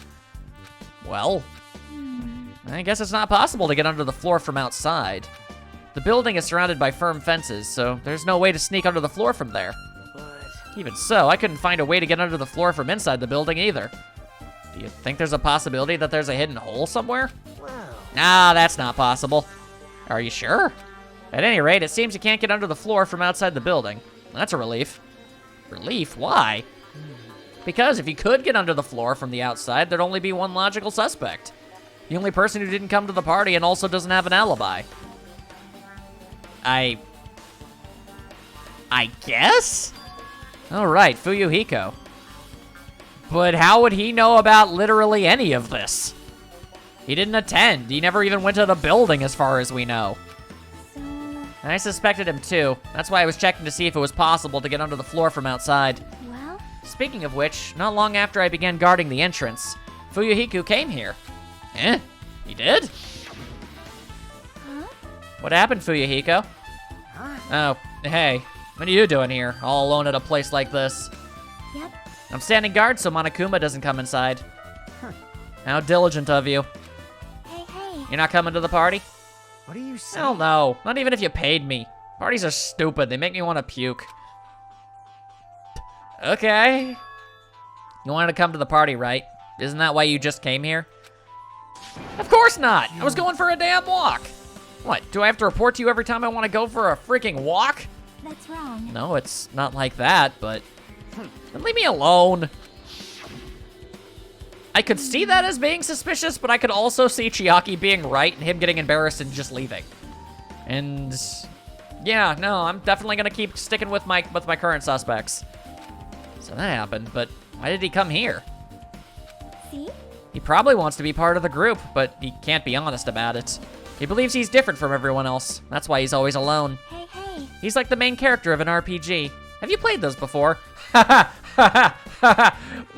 Well, I guess it's not possible to get under the floor from outside. The building is surrounded by firm fences, so there's no way to sneak under the floor from there. but Even so, I couldn't find a way to get under the floor from inside the building either. Do you think there's a possibility that there's a hidden hole somewhere? well, Nah, that's not possible. Are you sure? At any rate, it seems you can't get under the floor from outside the building. That's a relief. Relief? Why? Because if you could get under the floor from the outside, there'd only be one logical suspect. The only person who didn't come to the party and also doesn't have an alibi. I guess? All right, Fuyuhiko. But how would he know about literally any of this? He didn't attend. He never even went to the building as far as we know. So, And I suspected him too. That's why I was checking to see if it was possible to get under the floor from outside. well, Speaking of which, not long after I began guarding the entrance, Fuyuhiko came here. He did? huh? What happened, Fuyuhiko? Oh, hey. What are you doing here, all alone at a place like this? Yep. I'm standing guard so Monokuma doesn't come inside. How diligent of you. Hey. You're not coming to the party? What are you saying? Hell no. Not even if you paid me. Parties are stupid. They make me want to puke. Okay. You wanted to come to the party, right? Isn't that why you just came here? Of course not. I was going for a damn walk. What, do I have to report to you every time I want to go for a freaking walk? That's wrong. No, it's not like that, but... Then leave me alone. I could see that as being suspicious, but I could also see Chiaki being right and him getting embarrassed and just leaving. And... yeah, no, I'm definitely gonna keep sticking with my current suspects. So that happened, but why did he come here? See? He probably wants to be part of the group, but he can't be honest about it. He believes he's different from everyone else. That's why he's always alone. Hey. He's like the main character of an RPG. Have you played those before?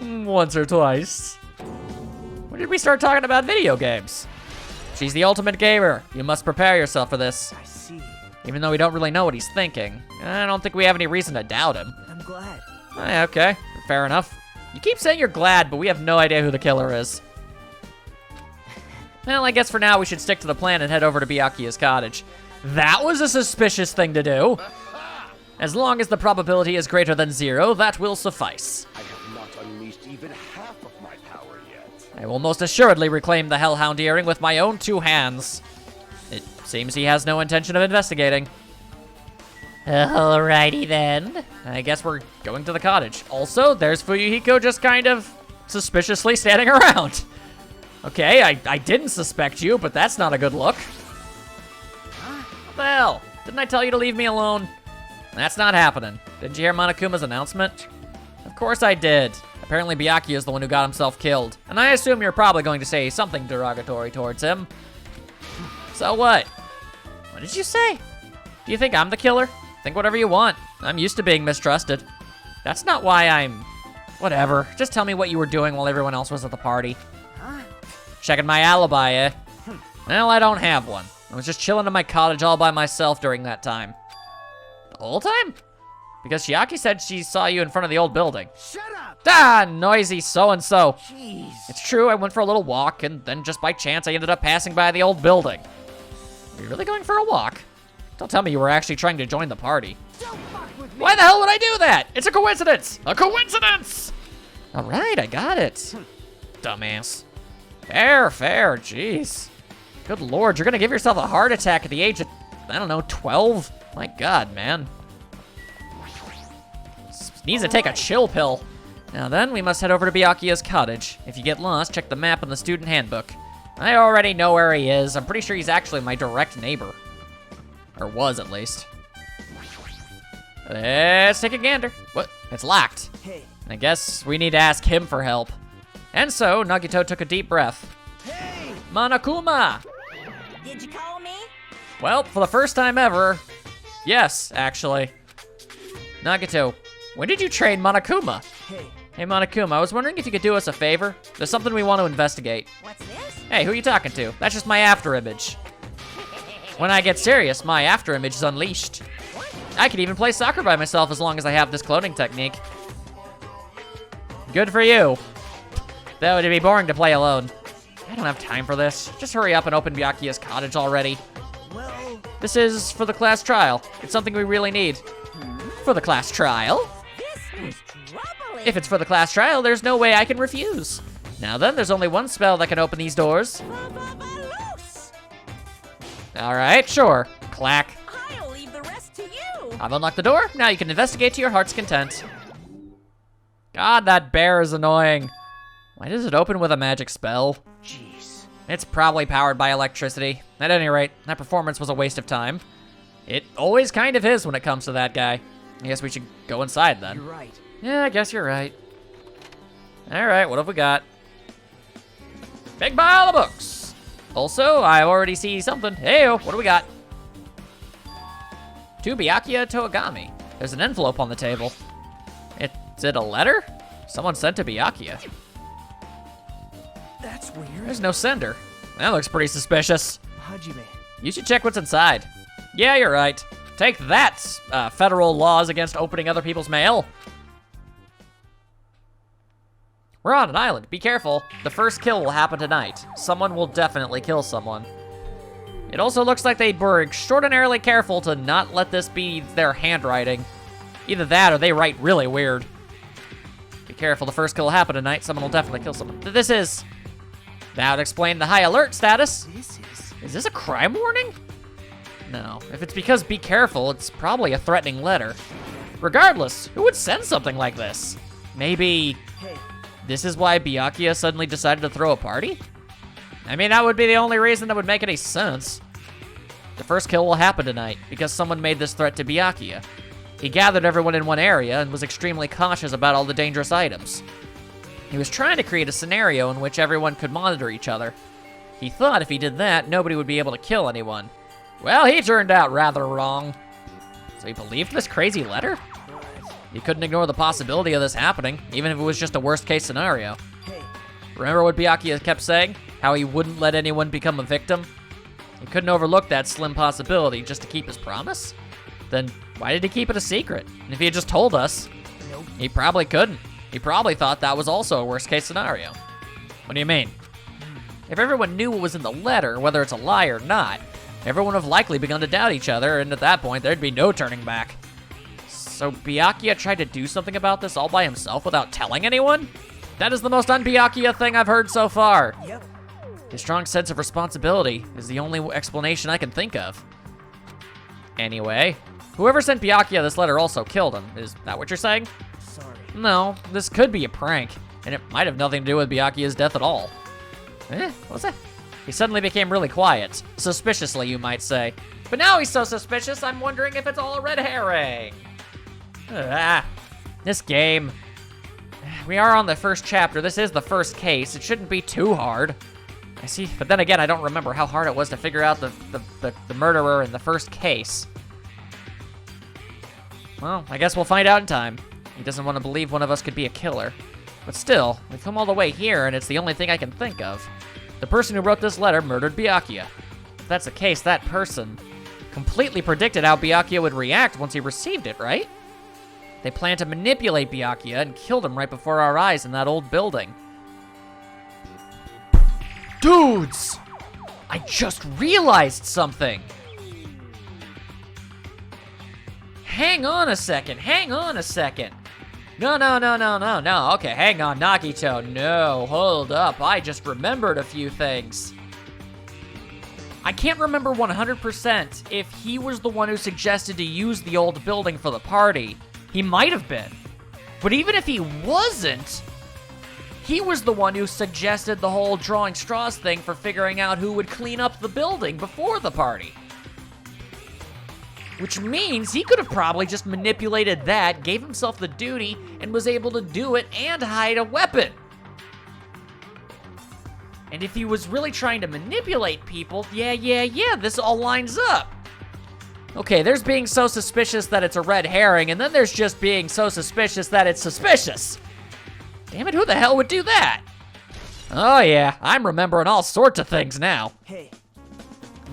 Once or twice. When did we start talking about video games? She's the ultimate gamer. You must prepare yourself for this. I see. Even though we don't really know what he's thinking. I don't think we have any reason to doubt him. I'm glad. Okay, fair enough. You keep saying you're glad, but we have no idea who the killer is. Well, I guess for now we should stick to the plan and head over to Byakuya's cottage. That was a suspicious thing to do. As long as the probability is greater than 0, that will suffice. I have not unleashed even half of my power yet. I will most assuredly reclaim the Hellhound earring with my own 2 hands. It seems he has no intention of investigating. Alrighty then. I guess we're going to the cottage. Also, there's Fuyuhiko just kind of suspiciously standing around. Okay, I didn't suspect you, but that's not a good look. What the hell? Didn't I tell you to leave me alone? That's not happening. Didn't you hear Monokuma's announcement? Of course I did. Apparently Byakuya is the one who got himself killed. And I assume you're probably going to say something derogatory towards him. So what? What did you say? Do you think I'm the killer? Think whatever you want. I'm used to being mistrusted. That's not why I'm... Whatever. Just tell me what you were doing while everyone else was at the party. Checking my alibi, eh? Well, I don't have one. I was just chilling in my cottage all by myself during that time. The whole time? Because Chiaki said she saw you in front of the old building. Shut up! Ah, noisy so-and-so. Jeez. It's true, I went for a little walk, and then just by chance I ended up passing by the old building. Are you really going for a walk? Don't tell me you were actually trying to join the party. Don't fuck with me! Why the hell would I do that? It's a coincidence! A coincidence! All right, I got it. Dumbass. Fair, jeez. Good lord, you're gonna give yourself a heart attack at the age of, I don't know, 12? My god, man. Needs to take a chill pill. Now then, we must head over to Byakuya's cottage. If you get lost, check the map in the student handbook. I already know where he is. I'm pretty sure he's actually my direct neighbor. Or was, at least. Let's take a gander. What? It's locked. Hey. I guess we need to ask him for help. And so, Nagito took a deep breath. Hey! Monokuma! Did you call me? Well, for the first time ever, yes, actually. Nagito, when did you train Monokuma? Hey. Hey, Monokuma, I was wondering if you could do us a favor. There's something we want to investigate. What's this? Hey, who are you talking to? That's just my after image. When I get serious, my after image is unleashed. I could even play soccer by myself as long as I have this cloning technique. Good for you. That would be boring to play alone. I don't have time for this. Just hurry up and open Byakuya's cottage already. Well, This is for the class trial. It's something we really need. For the class trial? This is troubling. If it's for the class trial, there's no way I can refuse. Now then, there's only one spell that can open these doors. Loose. All right, sure. Clack. I'll leave the rest to you. I've unlocked the door. Now you can investigate to your heart's content. God, that bear is annoying. Why does it open with a magic spell? jeez. It's probably powered by electricity. At any rate, that performance was a waste of time. It always kind of is when it comes to that guy. I guess we should go inside then. You're right. Yeah, I guess you're right. All right, what have we got? Big pile of books. Also, I already see something. Heyo, what do we got? To Byakuya Toigami. There's an envelope on the table. Is it a letter? Someone sent to Byakuya. That's weird. There's no sender. That looks pretty suspicious. Hajime. You should check what's inside. Yeah, you're right. Take that, federal laws against opening other people's mail. We're on an island. Be careful. The first kill will happen tonight. Someone will definitely kill someone. It also looks like they were extraordinarily careful to not let this be their handwriting. Either that or they write really weird. Be careful. The first kill will happen tonight. Someone will definitely kill someone. This is... That would explain the high alert status. This is... Is this a crime warning? No. If it's because be careful, it's probably a threatening letter. Regardless, who would send something like this? Maybe Hey. this is why Byakuya suddenly decided to throw a party? I mean, that would be the only reason that would make any sense. The first kill will happen tonight because someone made this threat to Byakuya. He gathered everyone in one area and was extremely cautious about all the dangerous items. He was trying to create a scenario in which everyone could monitor each other. He thought if he did that, nobody would be able to kill anyone. Well, he turned out rather wrong. So he believed this crazy letter? He couldn't ignore the possibility of this happening, even if it was just a worst-case scenario. Hey. Remember what Byakuya kept saying? How he wouldn't let anyone become a victim? He couldn't overlook that slim possibility just to keep his promise? Then why did he keep it a secret? And if he had just told us, Nope. he probably couldn't. He probably thought that was also a worst-case scenario. What do you mean? If everyone knew what was in the letter, whether it's a lie or not, everyone would have likely begun to doubt each other, and at that point, there'd be no turning back. So Byakuya tried to do something about this all by himself without telling anyone? That is the most un-Byakuya thing I've heard so far. Yep. His strong sense of responsibility is the only explanation I can think of. Anyway, whoever sent Byakuya this letter also killed him. Is that what you're saying? Sorry. No, this could be a prank, and it might have nothing to do with Byakuya's death at all. What's that? He suddenly became really quiet. Suspiciously, you might say. But now he's so suspicious, I'm wondering if it's all a red herring. This game. We are on the first chapter. This is the first case. It shouldn't be too hard. I see, but then again, I don't remember how hard it was to figure out the murderer in the first case. Well, I guess we'll find out in time. He doesn't want to believe one of us could be a killer. But still, we've come all the way here, and it's the only thing I can think of. The person who wrote this letter murdered Byakuya. If that's the case, that person completely predicted how Byakuya would react once he received it, right? They planned to manipulate Byakuya and killed him right before our eyes in that old building. Dudes! I just realized something! Hang on a second, hang on a second. No, okay, hang on, Nagito, no, hold up, I just remembered a few things. I can't remember 100% if he was the one who suggested to use the old building for the party. He might have been. But even if he wasn't, he was the one who suggested the whole drawing straws thing for figuring out who would clean up the building before the party. Which means he could have probably just manipulated that, gave himself the duty, and was able to do it and hide a weapon. And if he was really trying to manipulate people, yeah, this all lines up. Okay, there's being so suspicious that it's a red herring, and then there's just being so suspicious that it's suspicious. Damn it, who the hell would do that? Oh yeah, I'm remembering all sorts of things now. Hey.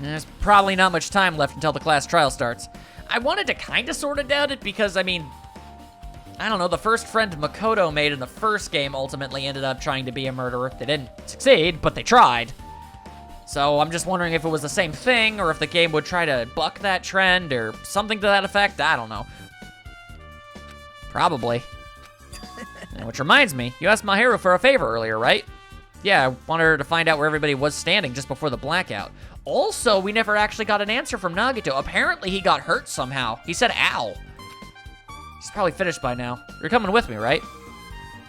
There's probably not much time left until the class trial starts. I wanted to kinda sorta doubt it because, I mean, I don't know, the first friend Makoto made in the first game ultimately ended up trying to be a murderer. They didn't succeed, but they tried. So I'm just wondering if it was the same thing, or if the game would try to buck that trend, or something to that effect, I don't know. Probably. Which reminds me, you asked Mahiru for a favor earlier, right? Yeah, I wanted her to find out where everybody was standing just before the blackout. Also, we never actually got an answer from Nagito. Apparently he got hurt somehow. He said, ow. He's probably finished by now. You're coming with me, right?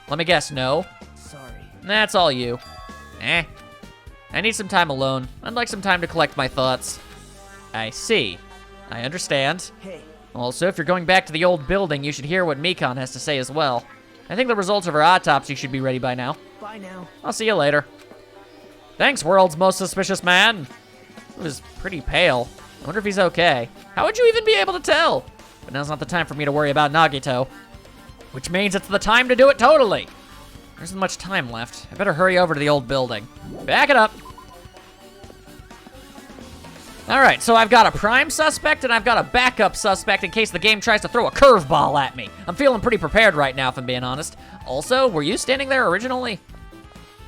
Let me guess, no? Sorry. That's all you. I need some time alone. I'd like some time to collect my thoughts. I see. I understand. Hey. Also, if you're going back to the old building, you should hear what Mikon has to say as well. I think the results of her autopsy should be ready by now. Bye now. I'll see you later. Thanks, world's most suspicious man. He was pretty pale. I wonder if he's okay. How would you even be able to tell? But now's not the time for me to worry about Nagito. Which means it's the time to do it totally. There isn't much time left. I better hurry over to the old building. Back it up. All right, so I've got a prime suspect and I've got a backup suspect in case the game tries to throw a curveball at me. I'm feeling pretty prepared right now, if I'm being honest. Also, were you standing there originally?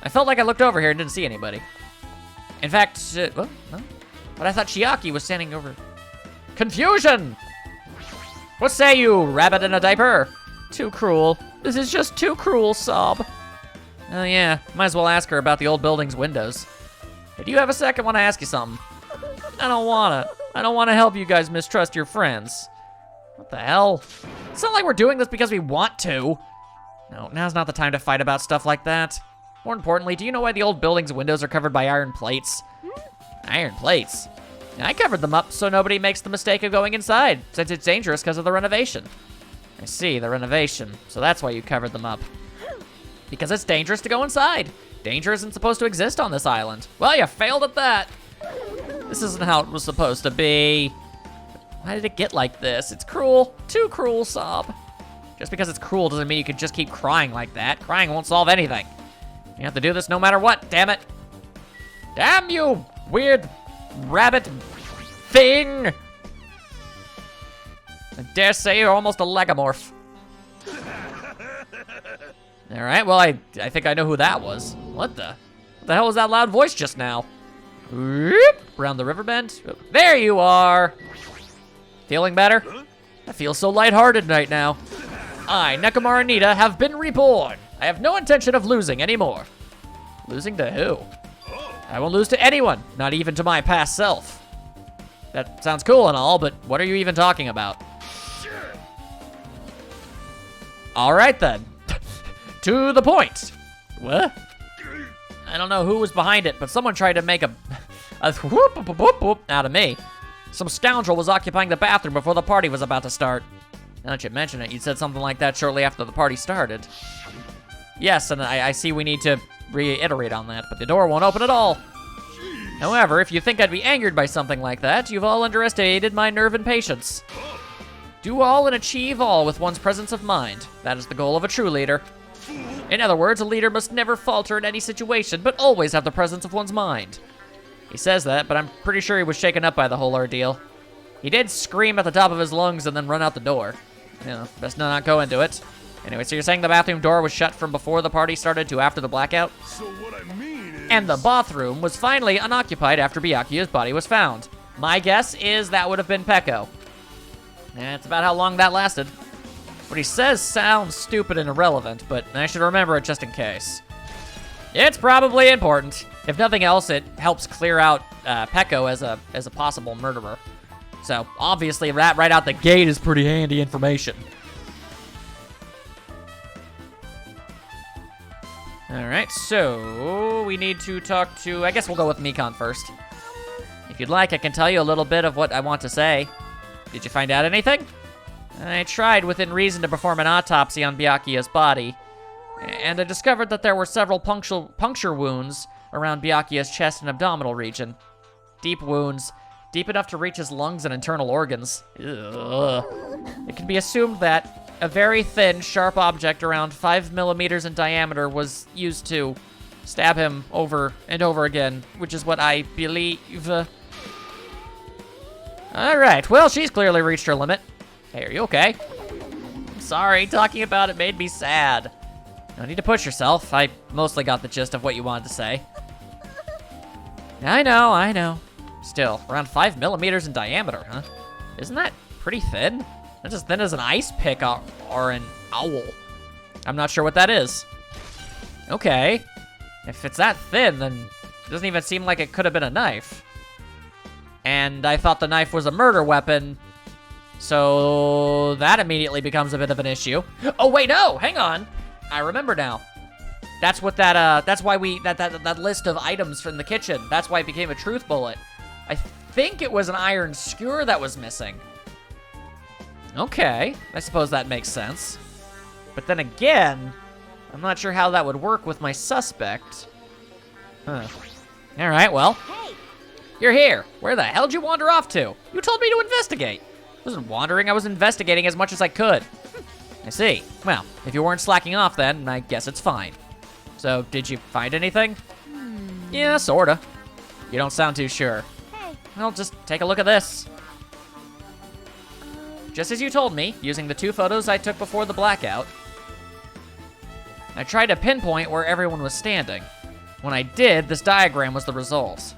I felt like I looked over here and didn't see anybody. In fact, what? No? But I thought Chiaki was standing over. Confusion! What say you, rabbit in a diaper? Too cruel. This is just too cruel, sob. Oh yeah, might as well ask her about the old building's windows. Hey, do you have a sec? I want to ask you something. I don't wanna help you guys mistrust your friends. What the hell? It's not like we're doing this because we want to. No, now's not the time to fight about stuff like that. More importantly, do you know why the old building's windows are covered by iron plates? Iron plates? I covered them up so nobody makes the mistake of going inside, since it's dangerous because of the renovation. I see, the renovation. So that's why you covered them up. Because it's dangerous to go inside. Danger isn't supposed to exist on this island. Well, you failed at that. This isn't how it was supposed to be. Why did it get like this? It's cruel. Too cruel, sob. Just because it's cruel doesn't mean you can just keep crying like that. Crying won't solve anything. You have to do this no matter what, damn it. Damn you, weird rabbit thing. I dare say you're almost a legomorph. All right, well, I think I know who that was. What the hell was that loud voice just now? Whoop, around the river bend. There you are. Feeling better? I feel so lighthearted right now. I, Nekomura Nita, have been reborn. I have no intention of losing anymore. Losing to who? I won't lose to anyone, not even to my past self. That sounds cool and all, but what are you even talking about? All right then. To the point. What? I don't know who was behind it, but someone tried to make a whoop, whoop, whoop, whoop out of me. Some scoundrel was occupying the bathroom before the party was about to start. Now that you mention it, you said something like that shortly after the party started. Yes, and I see we need to reiterate on that, but the door won't open at all. However, if you think I'd be angered by something like that, you've all underestimated my nerve and patience. Do all and achieve all with one's presence of mind. That is the goal of a true leader. In other words, a leader must never falter in any situation, but always have the presence of one's mind. He says that, but I'm pretty sure he was shaken up by the whole ordeal. He did scream at the top of his lungs and then run out the door. You know, best not go into it. Anyway, so you're saying the bathroom door was shut from before the party started to after the blackout? So what I mean is... And the bathroom was finally unoccupied after Byakuya's body was found. My guess is that would have been Peko. That's about how long that lasted. What he says sounds stupid and irrelevant, but I should remember it just in case. It's probably important. If nothing else, it helps clear out Peko as a possible murderer. So, obviously, that right out the gate is pretty handy information. Alright, so we need to talk to... I guess we'll go with Mikon first. If you'd like, I can tell you a little bit of what I want to say. Did you find out anything? I tried within reason to perform an autopsy on Byakuya's body, and I discovered that there were several puncture wounds around Byakuya's chest and abdominal region. Deep wounds, deep enough to reach his lungs and internal organs. Ugh. It can be assumed that a very thin, sharp object around 5 millimeters in diameter was used to stab him over and over again, which is what I believe. Alright, well, she's clearly reached her limit. Hey, are you okay? I'm sorry, talking about it made me sad. No need to push yourself. I mostly got the gist of what you wanted to say. I know. Still, around 5 millimeters in diameter, huh? Isn't that pretty thin? That's as thin as an ice pick or an owl. I'm not sure what that is. Okay. If it's that thin, then it doesn't even seem like it could have been a knife. And I thought the knife was a murder weapon, so that immediately becomes a bit of an issue. Oh wait, no, hang on. I remember now. That's what that's why that list of items from the kitchen, that's why it became a truth bullet. I think it was an iron skewer that was missing. Okay, I suppose that makes sense. But then again, I'm not sure how that would work with my suspect. Huh. All right, well. Hey, You're here. Where the hell did you wander off to? You told me to investigate. I wasn't wandering, I was investigating as much as I could. I see. Well, if you weren't slacking off then, I guess it's fine. So, did you find anything? Yeah, sorta. You don't sound too sure. hey, Well, just take a look at this. Just as you told me, using the 2 photos I took before the blackout, I tried to pinpoint where everyone was standing. When I did, this diagram was the result.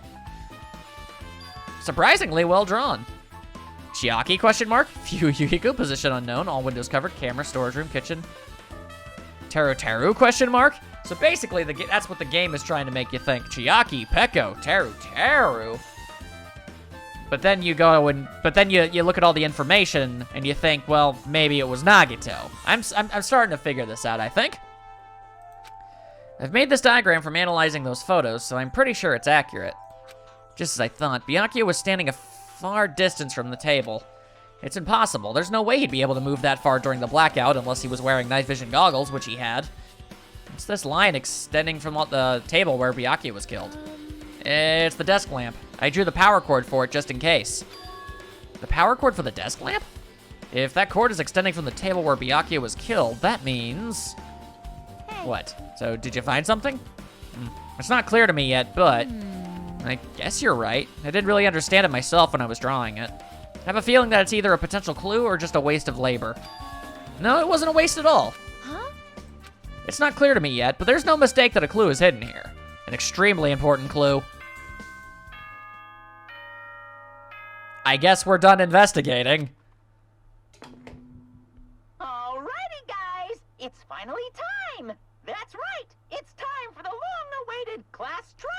Surprisingly well drawn. Chiaki, question mark? View Yukiko, position unknown, all windows covered, camera, storage room, kitchen. Teru, question mark? So basically, that's what the game is trying to make you think. Chiaki, Peko, Teru. But then you go and, you look at all the information and you think, well, maybe it was Nagito. I'm starting to figure this out, I think. I've made this diagram from analyzing those photos, so I'm pretty sure it's accurate. Just as I thought, Byakuya was standing a far distance from the table. It's impossible. There's no way he'd be able to move that far during the blackout unless he was wearing night vision goggles, which he had. It's this line extending from the table where Byakuya was killed. It's the desk lamp. I drew the power cord for it just in case. The power cord for the desk lamp? If that cord is extending from the table where Byakuya was killed, that means... hey. What? So, did you find something? It's not clear to me yet, but... I guess you're right. I didn't really understand it myself when I was drawing it. I have a feeling that it's either a potential clue or just a waste of labor. No, it wasn't a waste at all. Huh? It's not clear to me yet, but there's no mistake that a clue is hidden here. An extremely important clue. I guess we're done investigating. Alrighty, guys, it's finally time. That's right, it's time for the long-awaited class trial.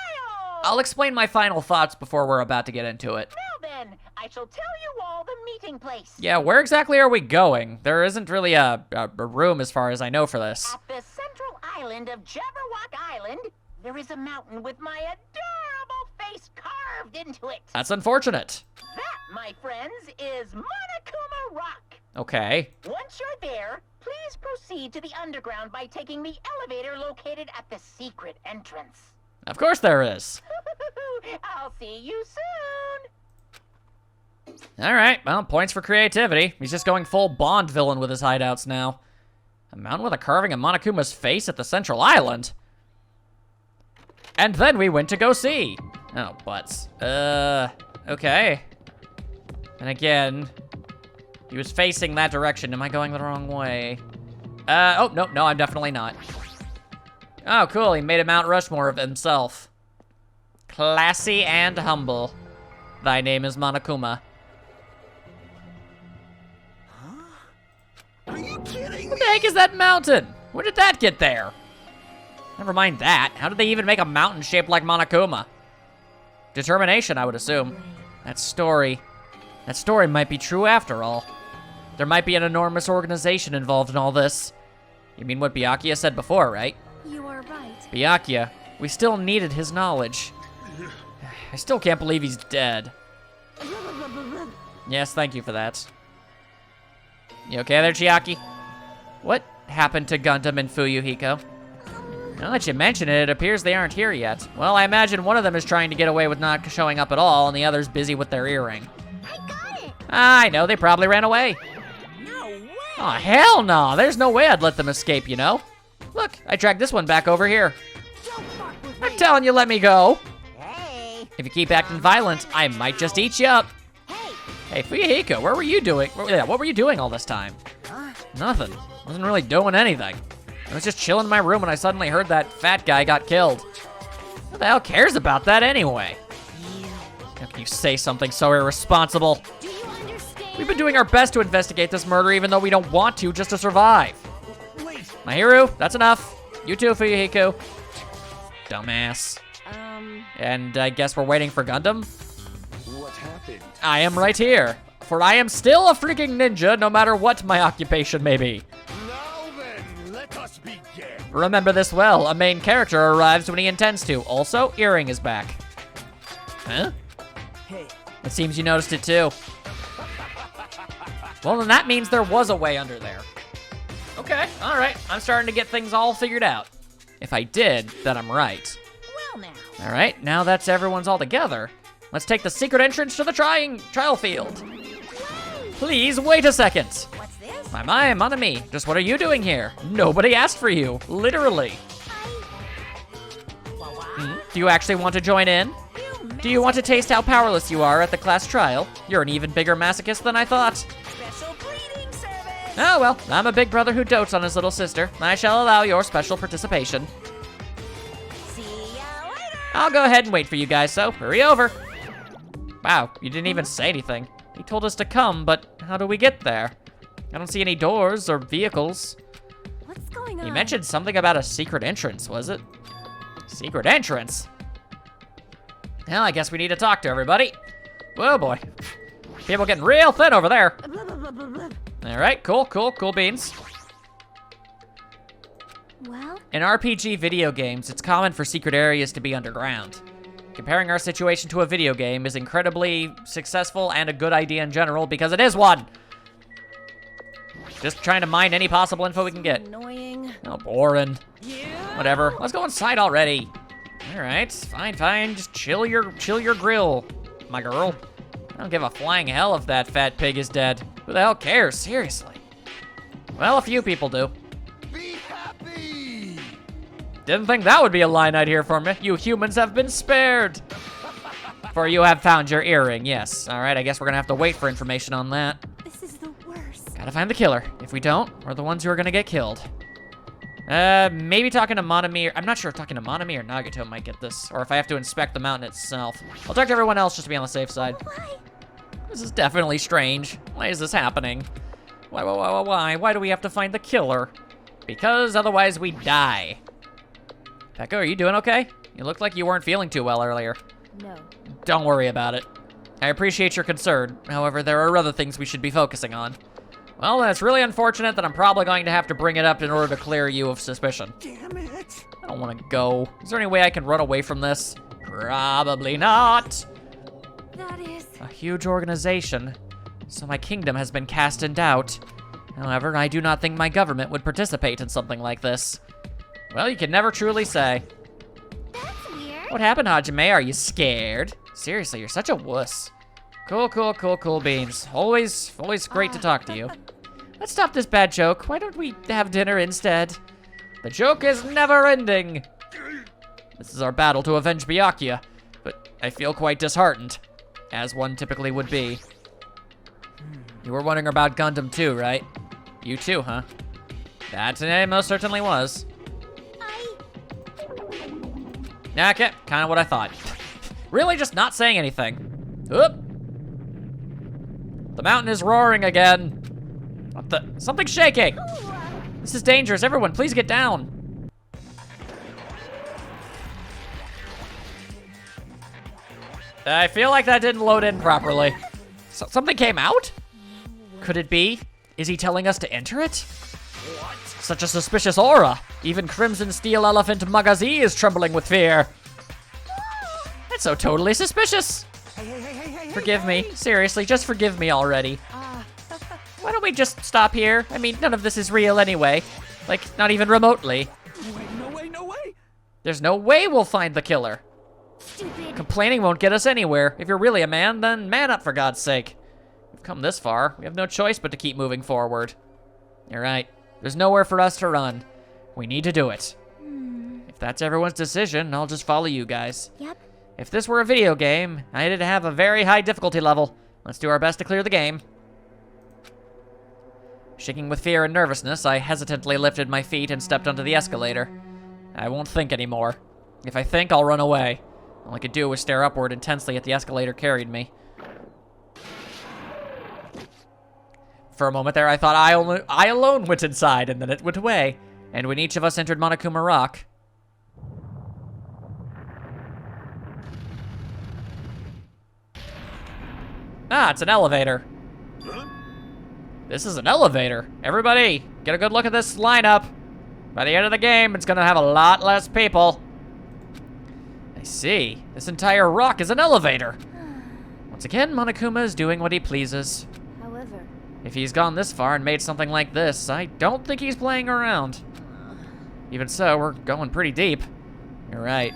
I'll explain my final thoughts before we're about to get into it. Now then, I shall tell you all the meeting place. Yeah, where exactly are we going? There isn't really a room as far as I know for this. At the central island of Jabberwock Island, there is a mountain with my adorable face carved into it. That's unfortunate. That, my friends, is Monokuma Rock. Okay. Once you're there, please proceed to the underground by taking the elevator located at the secret entrance. Of course there is. I'll see you soon. All right, well, points for creativity. He's just going full Bond villain with his hideouts now. A mountain with a carving of Monokuma's face at the central island. And then we went to go see. Oh, butts. Okay. And again, he was facing that direction. Am I going the wrong way? Oh, no, I'm definitely not. Oh, cool, he made a Mount Rushmore of himself. Classy and humble. Thy name is Monokuma. Are you kidding What me? the heck is that mountain? Where did that get there? Never mind that. How did they even make a mountain shaped like Monokuma? Determination, I would assume. That story might be true after all. There might be an enormous organization involved in all this. You mean what Byakuya said before, right? You are right. Byakuya, we still needed his knowledge. I still can't believe he's dead. Yes, thank you for that. You okay there, Chiaki? What happened to Gundam and Fuyuhiko? Now that you mention it, it appears they aren't here yet. Well, I imagine one of them is trying to get away with not showing up at all, and the other's busy with their earring. I got it. I know, they probably ran away. No way. Oh, hell no. There's no way I'd let them escape, you know? Look, I dragged this one back over here. Don't fuck with I'm me. telling you, let me go. Hey. If you keep acting violent, I might just eat you up. Hey. Hey, Fuyuhiko, what were you doing all this time? Nothing. Wasn't really doing anything. I was just chilling in my room when I suddenly heard that fat guy got killed. Who the hell cares about that anyway? How can you say something so irresponsible? Do you understand? We've been doing our best to investigate this murder even though we don't want to, just to survive. Wait, Mahiru, that's enough. You too, Fuyuhiko. Dumbass. And I guess we're waiting for Gundam? what happened? I am right here. For I am still a freaking ninja, no matter what my occupation may be. Now then, let us begin. Remember this well, a main character arrives when he intends to. Also, Earring is back. Huh? Hey, It seems you noticed it too. Well, then that means there was a way under there. Okay, alright. I'm starting to get things all figured out. If I did, then I'm right. Well now. Alright, now that's everyone's all together. Let's take the secret entrance to the trial field. Please wait a second. What's this? My, Monami, just what are you doing here? Nobody asked for you, literally. Do you actually want to join in? Do you want to taste how powerless you are at the class trial? You're an even bigger masochist than I thought. Special breeding service. Oh well, I'm a big brother who dotes on his little sister. I shall allow your special participation. See ya later. I'll go ahead and wait for you guys, so hurry over. Wow, you didn't even say anything. He told us to come, but how do we get there? I don't see any doors or vehicles. What's going on? He mentioned something about a secret entrance, was it? Secret entrance? Well, I guess we need to talk to everybody. Whoa, boy. People getting real thin over there. All right, cool beans. Well, In RPG video games, it's common for secret areas to be underground. Comparing our situation to a video game is incredibly successful and a good idea in general because it is one. Just trying to mine any possible info we can get. annoying. Oh, boring. Whatever. Let's go inside already. All right, fine. Just chill your grill, my girl. I don't give a flying hell if that fat pig is dead. Who the hell cares? Seriously. Well, a few people do. Be happy. Didn't think that would be a line I'd hear from you. You humans have been spared. For you have found your earring, yes. All right, I guess we're gonna have to wait for information on that. This is the worst. Gotta find the killer. If we don't, we're the ones who are gonna get killed. Maybe talking to Monami. I'm not sure if talking to Monami or Nagato might get this, or if I have to inspect the mountain itself. I'll talk to everyone else just to be on the safe side. Why? This is definitely strange. Why is this happening? Why? Why do we have to find the killer? Because otherwise we die. Pekka, are you doing okay? You looked like you weren't feeling too well earlier. No. Don't worry about it. I appreciate your concern. However, there are other things we should be focusing on. Well, then it's really unfortunate that I'm probably going to have to bring it up in order to clear you of suspicion. Damn it. I don't want to go. Is there any way I can run away from this? Probably not. That is. A huge organization. So my kingdom has been cast in doubt. However, I do not think my government would participate in something like this. Well, you can never truly say. That's weird. What happened, Hajime? Are you scared? Seriously, you're such a wuss. Cool beans. Always great to talk to you. Let's stop this bad joke. Why don't we have dinner instead? The joke is never ending. This is our battle to avenge Byakuya, but I feel quite disheartened, as one typically would be. You were wondering about Gundam too, right? You too, huh? That today most certainly was. Okay, kind of what I thought. Really just not saying anything. Oop. The mountain is roaring again. What the? Something's shaking. This is dangerous. Everyone, please get down. I feel like that didn't load in properly. Something came out? Could it be? Is he telling us to enter it? What? Such a suspicious aura. Even Crimson Steel Elephant Magazi is trembling with fear. That's so totally suspicious. Hey, Forgive me. Seriously, just forgive me already. Why don't we just stop here? I mean, none of this is real anyway. Like, not even remotely. No way. There's no way we'll find the killer. Stupid. Complaining won't get us anywhere. If you're really a man, then man up for God's sake. We've come this far. We have no choice but to keep moving forward. You're right. There's nowhere for us to run. We need to do it. If that's everyone's decision, I'll just follow you guys. Yep. If this were a video game, I'd have a very high difficulty level. Let's do our best to clear the game. Shaking with fear and nervousness, I hesitantly lifted my feet and stepped onto the escalator. I won't think anymore. If I think, I'll run away. All I could do was stare upward intensely as the escalator carried me. For a moment there, I thought I alone went inside, and then it went away. And when each of us entered Monokuma Rock... Ah, it's an elevator. This is an elevator. Everybody, get a good look at this lineup. By the end of the game, it's gonna have a lot less people. I see. This entire rock is an elevator. Once again, Monokuma is doing what he pleases. However, If he's gone this far and made something like this, I don't think he's playing around. Even so, we're going pretty deep. You're right.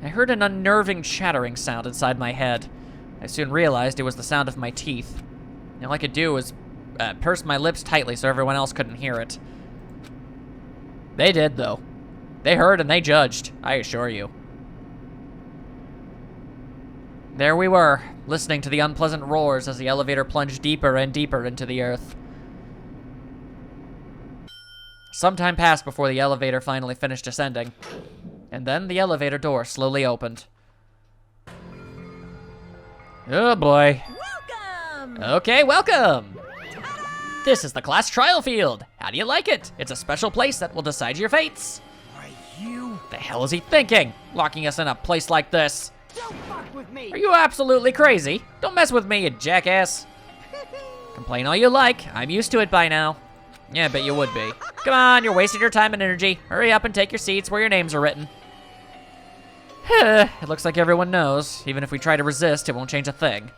I heard an unnerving chattering sound inside my head. I soon realized it was the sound of my teeth. All I could do was purse my lips tightly so everyone else couldn't hear it. They did, though. They heard and they judged, I assure you. There we were, listening to the unpleasant roars as the elevator plunged deeper and deeper into the earth. Some time passed before the elevator finally finished ascending, and then the elevator door slowly opened. Oh boy. welcome. Okay, welcome! This is the class trial field. How do you like it? It's a special place that will decide your fates. The hell is he thinking? Locking us in a place like this. Don't fuck with me. Are you absolutely crazy? Don't mess with me, you jackass. Complain all you like. I'm used to it by now. Yeah, I bet you would be. Come on, you're wasting your time and energy. Hurry up and take your seats where your names are written. It looks like everyone knows. Even if we try to resist, it won't change a thing.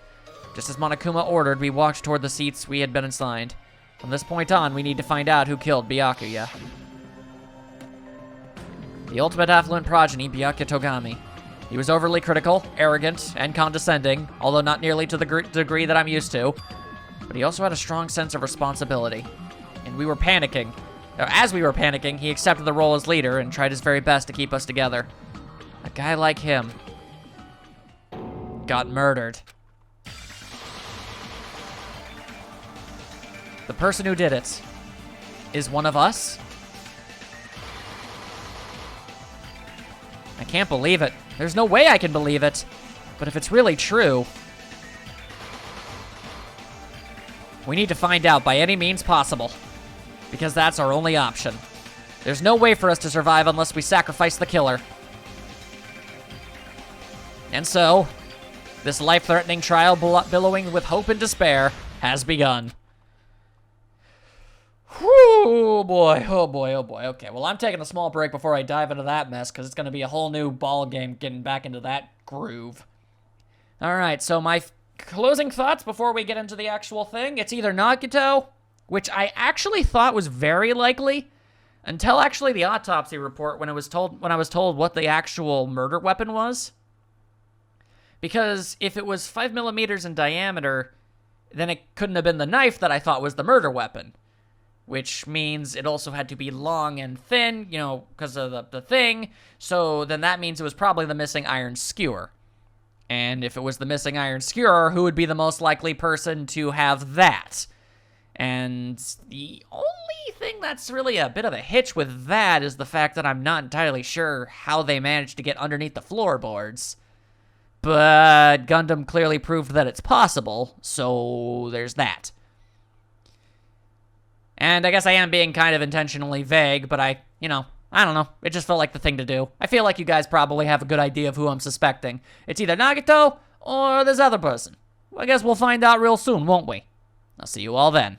Just as Monokuma ordered, we walked toward the seats we had been assigned. From this point on, we need to find out who killed Byakuya. The ultimate affluent progeny, Byakuya Togami. He was overly critical, arrogant, and condescending, although not nearly to the degree that I'm used to. But he also had a strong sense of responsibility. And we were panicking. As we were panicking, he accepted the role as leader and tried his very best to keep us together. A guy like him got murdered. The person who did it is one of us? I can't believe it. There's no way I can believe it. But if it's really true, we need to find out by any means possible. Because that's our only option. There's no way for us to survive unless we sacrifice the killer. And so, this life-threatening trial billowing with hope and despair has begun. Whew, boy, oh boy, oh boy. Okay, well, I'm taking a small break before I dive into that mess, because it's going to be a whole new ball game getting back into that groove. All right, so my closing thoughts before we get into the actual thing. It's either Nagito, which I actually thought was very likely, until actually the autopsy report when I was told what the actual murder weapon was. Because if it was 5 millimeters in diameter, then it couldn't have been the knife that I thought was the murder weapon. Which means it also had to be long and thin, you know, because of the thing. So then that means it was probably the missing iron skewer. And if it was the missing iron skewer, who would be the most likely person to have that? And the only thing that's really a bit of a hitch with that is the fact that I'm not entirely sure how they managed to get underneath the floorboards. But Gundam clearly proved that it's possible, so there's that. And I guess I am being kind of intentionally vague, but I don't know. It just felt like the thing to do. I feel like you guys probably have a good idea of who I'm suspecting. It's either Nagito or this other person. I guess we'll find out real soon, won't we? I'll see you all then.